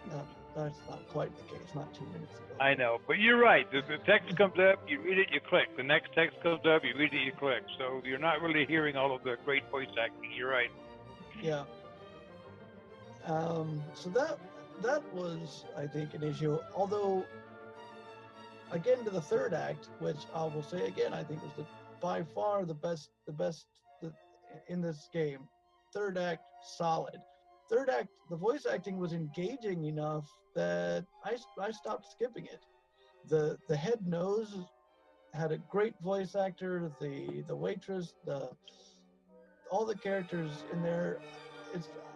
No, that's not quite the case. Not 2 minutes ago. I know, but you're right. The text comes up, you read it, you click. The next text comes up, you read it, you click. So you're not really hearing all of the great voice acting. You're right. Yeah. So that was, I think, an issue. Although, again, to the third act, which I will say again, I think was by far the best in this game. Third act, solid. Third act, the voice acting was engaging enough that I stopped skipping it. The head nose had a great voice actor. The waitress, all the characters in there.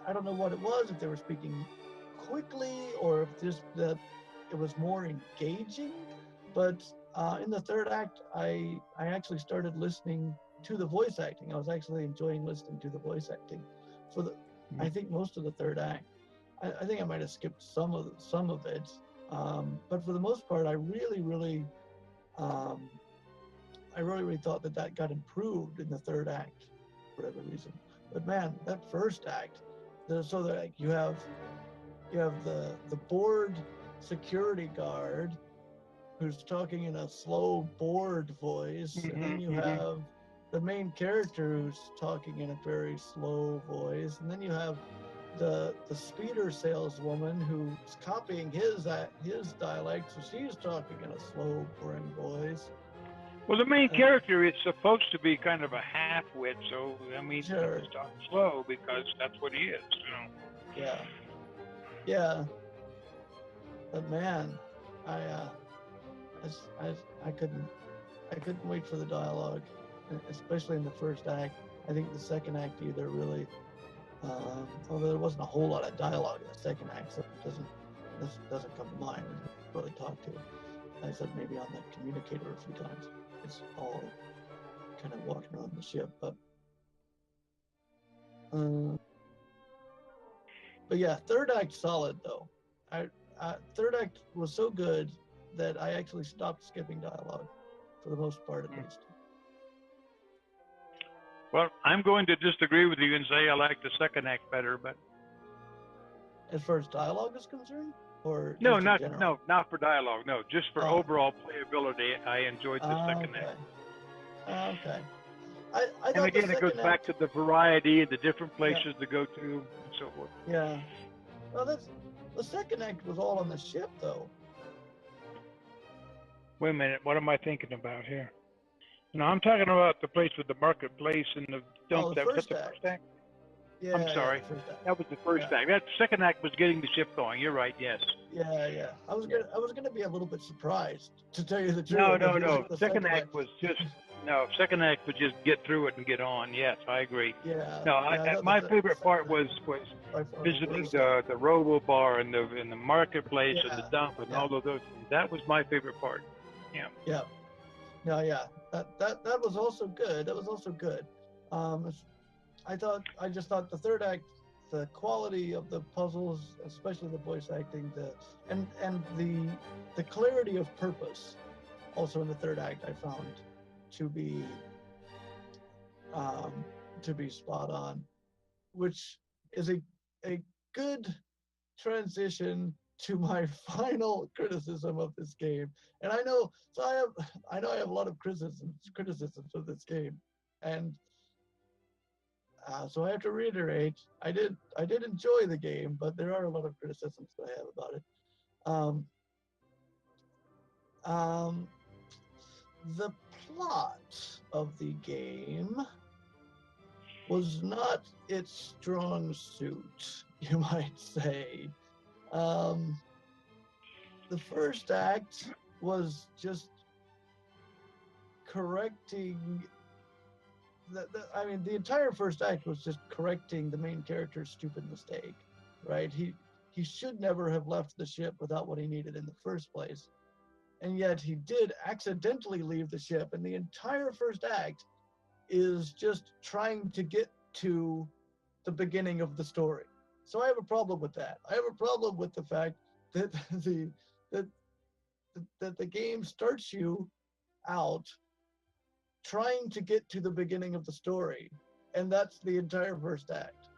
I don't know what it was, if they were speaking quickly or if just that it was more engaging. But in the third act, I actually started listening to the voice acting. I was actually enjoying listening to the voice acting for I think most of the third act. I think I might have skipped some of it, but for the most part, I really I really thought that got improved in the third act for whatever reason. But man, that first act, so that like, you have the bored security guard who's talking in a slow, bored voice, and then you have the main character who's talking in a very slow voice, and then you have the speeder saleswoman who's copying his dialect, so she's talking in a slow, boring voice. Well, the main character is supposed to be kind of a half-wit, so I mean, sure. He's talking slow because that's what he is, you know. Yeah. But man, I couldn't wait for the dialogue, especially in the first act. I think the second act either really, although there wasn't a whole lot of dialogue in the second act, so this doesn't come to mind. Really talk to. I said maybe on that communicator a few times. It's all kind of walking around the ship, but yeah, third act solid though. Third act was so good that I actually stopped skipping dialogue for the most part, at least. Well, I'm going to disagree with you and say I like the second act better, but as far as dialogue is concerned, or not for dialogue. No, just for overall playability, I enjoyed the second act. Okay. And again, it goes back to the variety and the different places to go to and so forth. Yeah. Well, the second act was all on the ship, though. Wait a minute. What am I thinking about here? No, I'm talking about the place with the marketplace and the dump. That was the first act. Yeah, I'm sorry. That was the first act. That second act was getting the ship going. You're right. Yes. Yeah. I was gonna be a little bit surprised, to tell you the truth. No. Second act was just second act was just get through it and get on. Yes, I agree. Yeah. No, my favorite part was visiting the Robo Bar and the marketplace and the dump and all of those things. That was my favorite part. Yeah. Yeah. No, yeah. That was also good. That was also good. I just thought the third act, the quality of the puzzles, especially the voice acting, and the clarity of purpose, also in the third act, I found to be spot on, which is a good transition to my final criticism of this game. And I know I have a lot of criticisms of this game, and so I have to reiterate, I did enjoy the game, but there are a lot of criticisms that I have about it. The plot of the game was not its strong suit, you might say. The first act was just correcting the entire first act was just correcting the main character's stupid mistake, right? He should never have left the ship without what he needed in the first place. And yet he did accidentally leave the ship, and the entire first act is just trying to get to the beginning of the story. So I have a problem with that. I have a problem with the fact that the game starts you out trying to get to the beginning of the story, and that's the entire first act.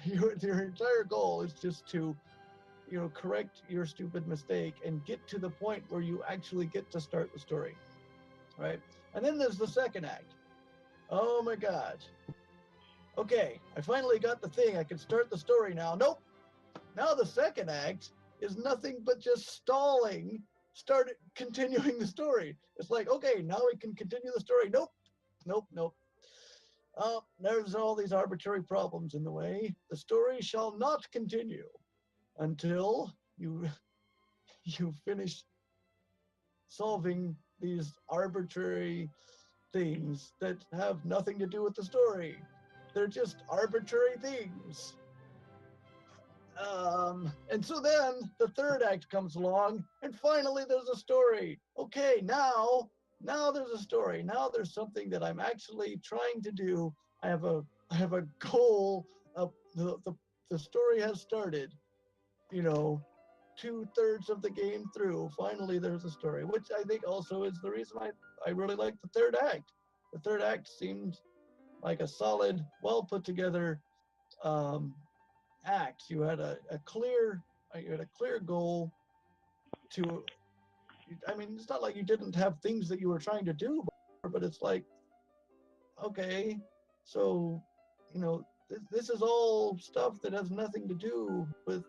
Your entire goal is just to correct your stupid mistake and get to the point where you actually get to start the story, right? And then there's the second act. Oh my god, okay, I finally got the thing, I can start the story now. Nope. Now the second act is nothing but just stalling, continuing the story. It's like, okay, now we can continue the story. Nope. There's all these arbitrary problems in the way. The story shall not continue until you finish solving these arbitrary things that have nothing to do with the story. They're just arbitrary things. And so then the third act comes along, and finally there's a story. Okay, now there's a story. Now there's something that I'm actually trying to do. I have a goal. The story has started, 2/3 of the game through, finally there's a story, which I think also is the reason I really like the third act. The third act seemed like a solid, well put together act. You had a clear goal to. I mean, it's not like you didn't have things that you were trying to do, but it's like, okay, so this is all stuff that has nothing to do with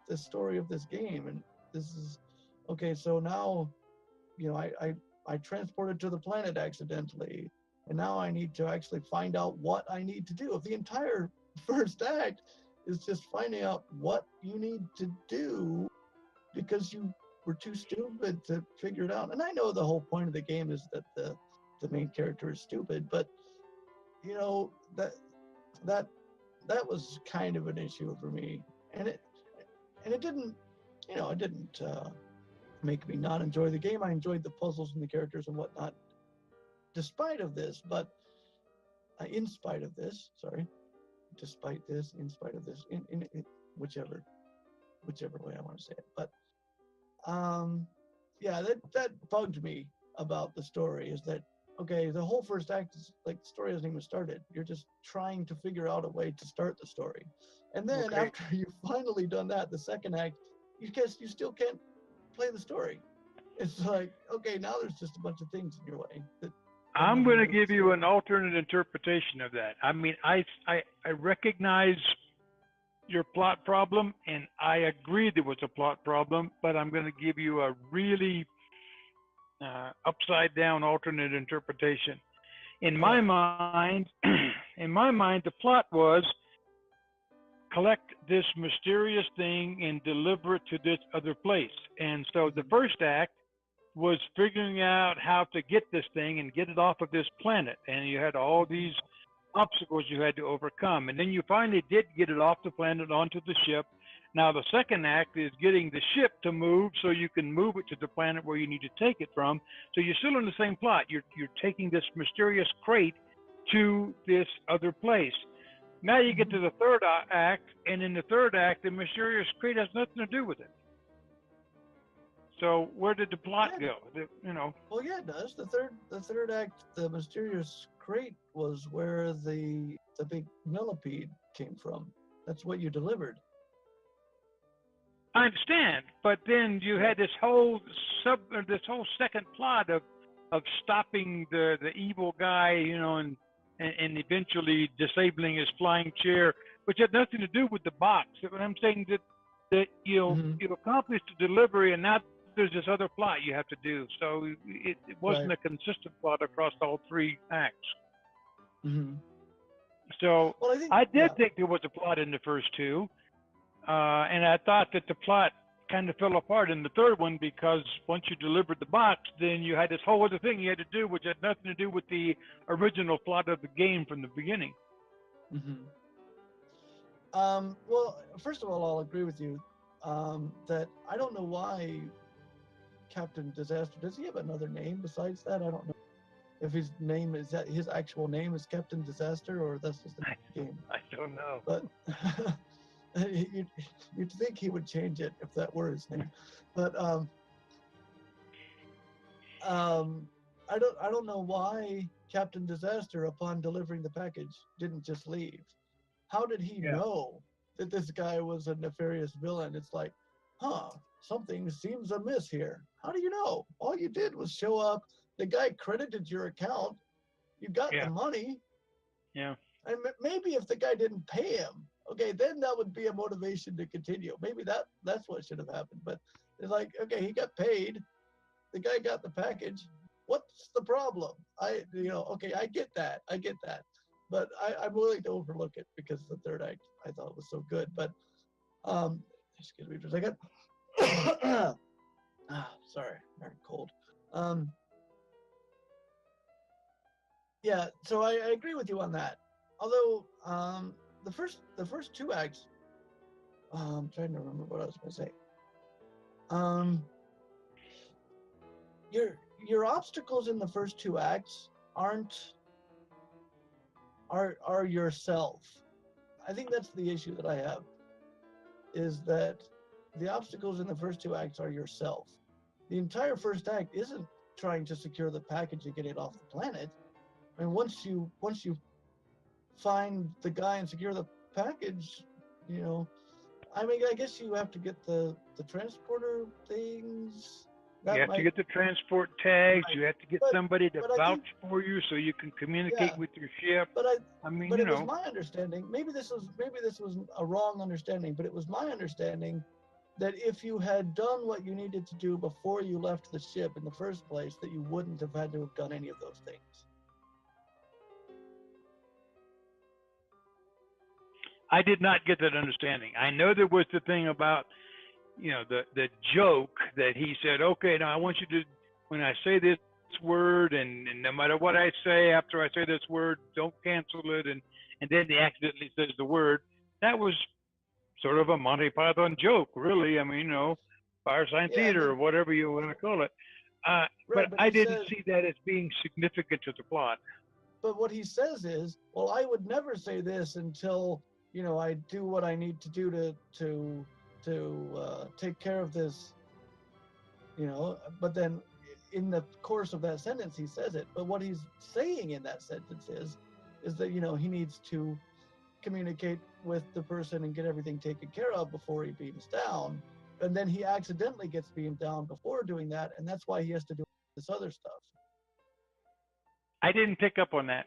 the story of this game, and this is okay. So now, I transported to the planet accidentally, and now I need to actually find out what I need to do. If the entire first act is just finding out what you need to do because you were too stupid to figure it out. And I know the whole point of the game is that the main character is stupid, but that that was kind of an issue for me, and it didn't make me not enjoy the game. I enjoyed the puzzles and the characters and whatnot, despite of this, but in spite of this, sorry, despite this, in spite of this, in whichever way I want to say it. But yeah, that bugged me about the story, is that okay, the whole first act is like the story hasn't even started. You're just trying to figure out a way to start the story. And then after you've finally done that, the second act, you still can't play the story. It's like, okay, now there's just a bunch of things in your way. I'm going to give you an alternate interpretation of that. I mean, I recognize your plot problem, and I agree there was a plot problem, but I'm going to give you a really upside down alternate interpretation. In my mind, the plot was collect this mysterious thing and deliver it to this other place. And so the first act was figuring out how to get this thing and get it off of this planet. And you had all these obstacles you had to overcome. And then you finally did get it off the planet onto the ship. Now the second act is getting the ship to move so you can move it to the planet where you need to take it from. So you're still in the same plot. You're taking this mysterious crate to this other place. Now you get to the third act, and in the third act, the mysterious crate has nothing to do with it. So where did the plot go? Well, yeah, it does. The third act, the mysterious crate was where the big millipede came from. That's what you delivered. I understand, but then you had this whole second plot of stopping the evil guy, and eventually disabling his flying chair, which had nothing to do with the box. But I'm saying that you accomplished the delivery, and now there's this other plot you have to do. So it wasn't a consistent plot across all three acts. Mm-hmm. So I did think there was a plot in the first two. And I thought that the plot kind of fell apart in the third one, because once you delivered the box, then you had this whole other thing you had to do, which had nothing to do with the original plot of the game from the beginning. Mm-hmm. Well, first of all, I'll agree with you that I don't know why Captain Disaster, does he have another name besides that? I don't know if his name is that his actual name is Captain Disaster, or that's just the game. I don't know. But you'd think he would change it if that were his name. But I don't know why Captain Disaster, upon delivering the package, didn't just leave. How did he know that this guy was a nefarious villain? It's like, something seems amiss here. How do you know? All you did was show up. The guy credited your account. You got the money. Yeah. And maybe if the guy didn't pay him, okay, then that would be a motivation to continue. Maybe that's what should have happened. But it's like, okay, he got paid. The guy got the package. What's the problem? Okay, I get that. But I'm willing to overlook it because the third act I thought was so good. But excuse me for a second. Sorry, I'm cold. Yeah, so I agree with you on that. Although the first two acts, I'm trying to remember what I was going to say. Your obstacles in the first two acts are yourself. I think that's the issue that I have, is that the obstacles in the first two acts are yourself. The entire first act isn't trying to secure the package and get it off the planet. I mean, once you find the guy and secure the package, you know, I mean, I guess you have to get the transporter things. You That have to might get the transport tags. right, You have to get but somebody to but I vouch think for you so you can communicate yeah, with your ship. but I I mean, but you it was know, my understanding. Maybe this was a wrong understanding, but it was my understanding that if you had done what you needed to do before you left the ship in the first place, that you wouldn't have had to have done any of those things. I did not get that understanding. I know there was the thing about, the joke that he said, okay, now I want you to, when I say this word, and no matter what I say after I say this word, don't cancel it, and then he accidentally says the word. That was sort of a Monty Python joke, really. I mean, Fireside Yeah, Theater or whatever you want to call it. But but I he didn't says, see that as being significant to the plot. but what he says is, well, I would never say this until I do what I need to do to take care of this. But then in the course of that sentence, he says it. But what he's saying in that sentence is that he needs to communicate with the person and get everything taken care of before he beams down. And then he accidentally gets beamed down before doing that, and that's why he has to do this other stuff. I didn't pick up on that.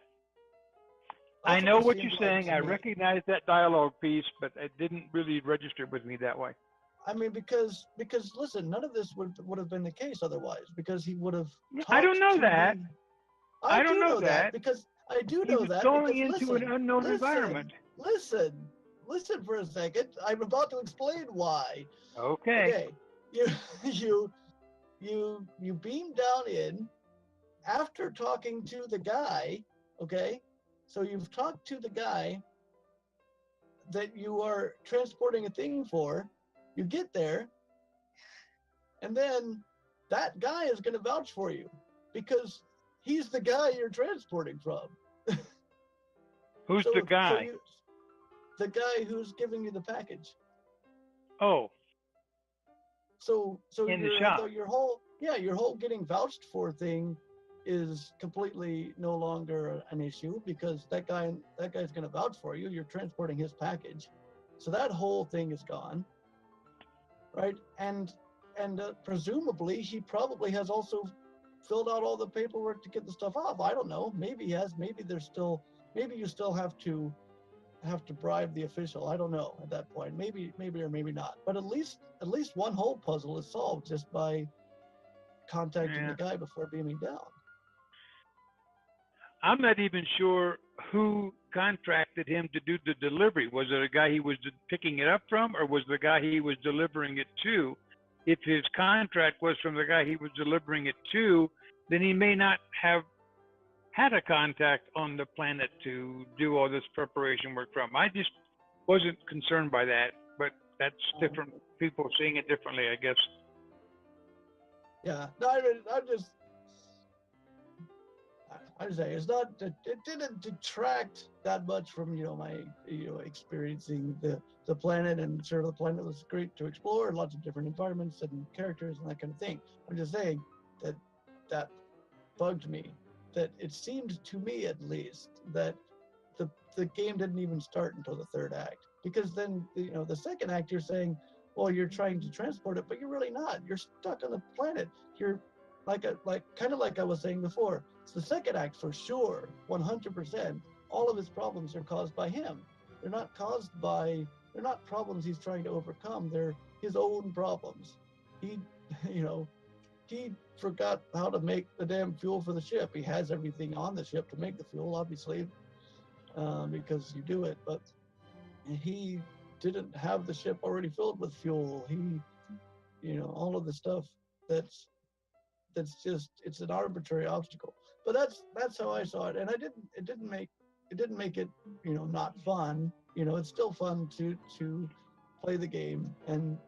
I That's what know it what seemed you're like saying. to I me. recognize that dialogue piece, but it didn't really register with me that way. I mean, because listen, none of this would have been the case otherwise. Because he would have I don't talked know to that. the. I I don't do know know that that. because I do He know was that going because into an unknown environment. listen, listen for a second. I'm about to explain why. Okay. Okay, you you you beam down in after talking to the guy. Okay, so you've talked to the guy that you are transporting a thing for. You get there, and then that guy is going to vouch for you because he's the guy you're transporting from. Who's the So guy? you, the guy who's giving you the package. Oh, So in the your shop. your whole getting vouched for thing is completely no longer an issue because that guy's going to vouch for you. You're transporting his package, so that whole thing is gone, right? And presumably he probably has also filled out all the paperwork to get the stuff off. I don't know. Maybe he has. Maybe you still have to bribe the official. I don't know at that point. Maybe or maybe not. But at least one whole puzzle is solved just by contacting the Yeah. guy before beaming down. I'm not even sure who contracted him to do the delivery. Was it a guy he was picking it up from, or was the guy he was delivering it to? If his contract was from the guy he was delivering it to, then he may not have had a contact on the planet to do all this preparation work from. I just wasn't concerned by that, but that's different people seeing it differently, I guess. Yeah. No, I'm just saying it's not. It didn't detract that much from my experiencing the planet, and sure the planet was great to explore, and lots of different environments and characters and that kind of thing. I'm just saying that that bugged me. That it seemed to me, at least, that the game didn't even start until the third act. Because then the second act, you're saying, well, you're trying to transport it, but you're really not. You're stuck on the planet. You're kind of like I was saying before. It's the second act for sure, 100%. All of his problems are caused by him. They're not caused by. They're not problems he's trying to overcome. They're his own problems. He, you know, he forgot how to make the damn fuel for the ship. He has everything on the ship to make the fuel, obviously, because you do it. But he didn't have the ship already filled with fuel. All of the stuff that's just it's an arbitrary obstacle. But that's how I saw it, and it didn't make it not fun. It's still fun to play the game and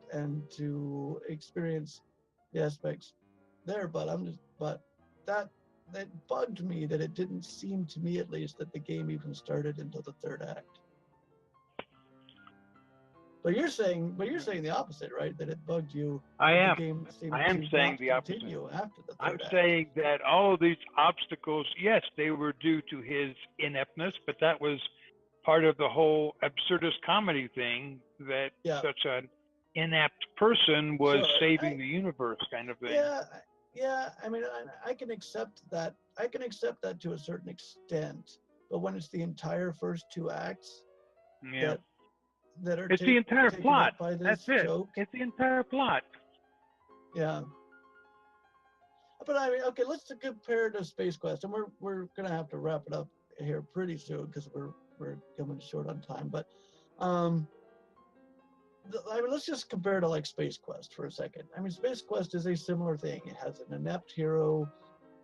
to experience the aspects there. But that that bugged me that it didn't seem to me, at least, that the game even started until the third act. But you're saying the opposite, right? That it bugged you. I The am. game seemed I am to saying not the opposite. continue after the I'm third act. saying that all of these obstacles, yes, they were due to his ineptness, but that was part of the whole absurdist comedy thing, that such an inept person was saving the universe, kind of thing. Yeah. I mean, I can accept that. I can accept that to a certain extent. But when it's the entire first two acts that are it's the entire plot. By this That's joke. It's the entire plot. Yeah. But I mean, okay, let's compare to Space Quest, and we're gonna have to wrap it up here pretty soon because we're coming short on time. But I mean, let's just compare to like Space Quest for a second. I mean, Space Quest is a similar thing. It has an inept hero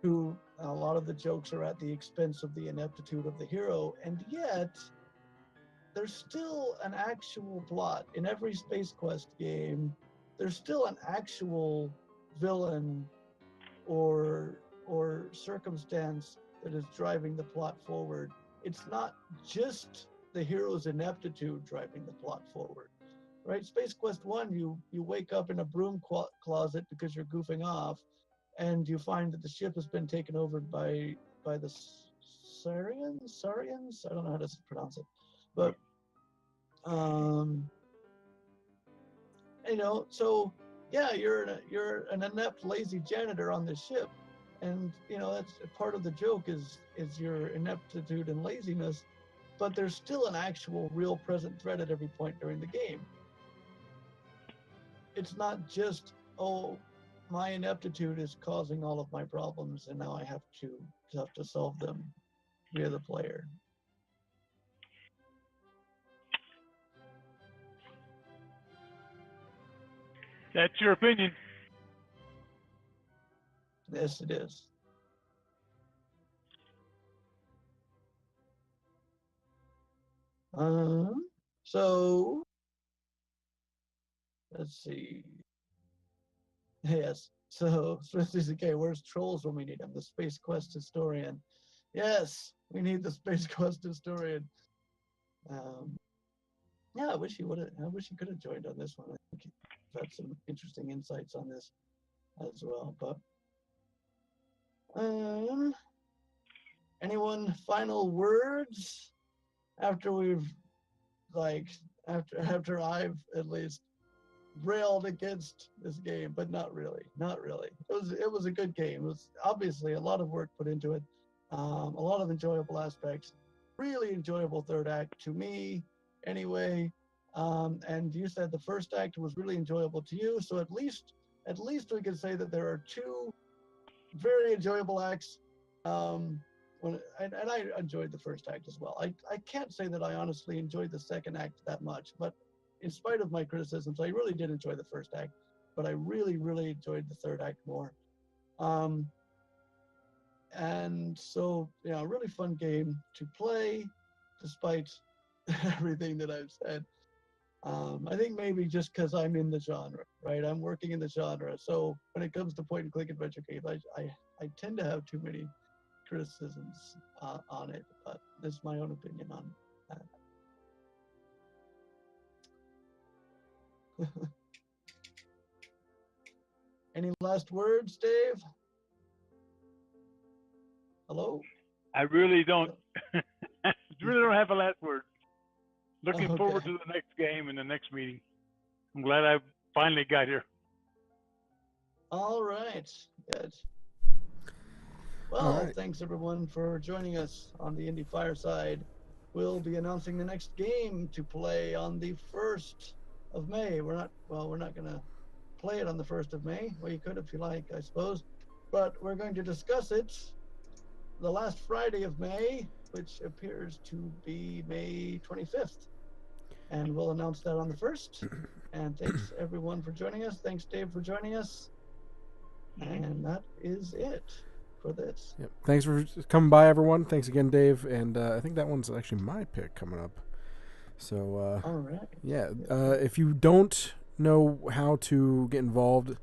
who a lot of the jokes are at the expense of the ineptitude of the hero, and yet there's still an actual plot. In every Space Quest game, there's still an actual villain or circumstance that is driving the plot forward. It's not just the hero's ineptitude driving the plot forward, right? Space Quest 1, you wake up in a broom closet because you're goofing off, and you find that the ship has been taken over by the Saurians. I don't know how to pronounce it, but you know, so yeah, you're an inept, lazy janitor on this ship, and you know that's part of the joke is your ineptitude and laziness, but there's still an actual, real, present threat at every point during the game. It's not just, oh, my ineptitude is causing all of my problems, and now I have to solve them via the player. That's your opinion. Yes, it is. So let's see. Yes. So okay, where's Trolls when we need him? The Space Quest historian. Yes, we need the Space Quest historian. Yeah, I wish he could have joined on this one. I think he's had some interesting insights on this as well. But anyone final words after after I've at least railed against this game, but not really. It was a good game. It was obviously a lot of work put into it, a lot of enjoyable aspects, really enjoyable third act to me anyway. And you said the first act was really enjoyable to you, so at least we can say that there are two very enjoyable acts. And I enjoyed the first act as well. I can't say that I honestly enjoyed the second act that much, but in spite of my criticisms, I really did enjoy the first act, but I really, really enjoyed the third act more. And so, you know, a really fun game to play, despite everything that I've said. I think maybe just because I'm in the genre, right? I'm working in the genre. So when it comes to point and click adventure games, I tend to have too many criticisms on it, but this is my own opinion on that. Any last words, Dave? Hello? I really don't. Really don't have a last word. Looking forward to the next game and the next meeting. I'm glad I finally got here. All right. Good. Well, thanks everyone for joining us on the Indie Fireside. We'll be announcing the next game to play on the 1st of May. We're not going to play it on the 1st of May. Well, you could if you like, I suppose. But we're going to discuss it the last Friday of May, which appears to be May 25th. And we'll announce that on the 1st. And thanks everyone for joining us. Thanks, Dave, for joining us. And that is it for this. Yep. Thanks for coming by, everyone. Thanks again, Dave. And I think that one's actually my pick coming up. So, all right. Yeah. If you don't know how to get involved,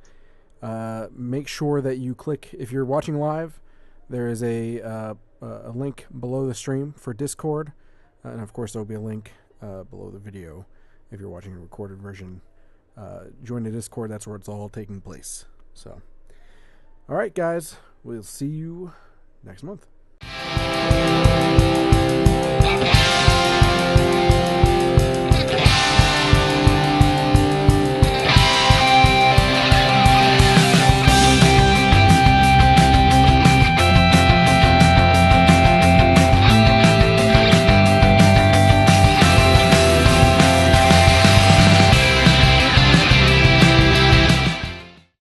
make sure that you click. If you're watching live, there is a link below the stream for Discord, and of course there'll be a link below the video if you're watching a recorded version, join the Discord. That's where it's all taking place. So, all right, guys, we'll see you next month.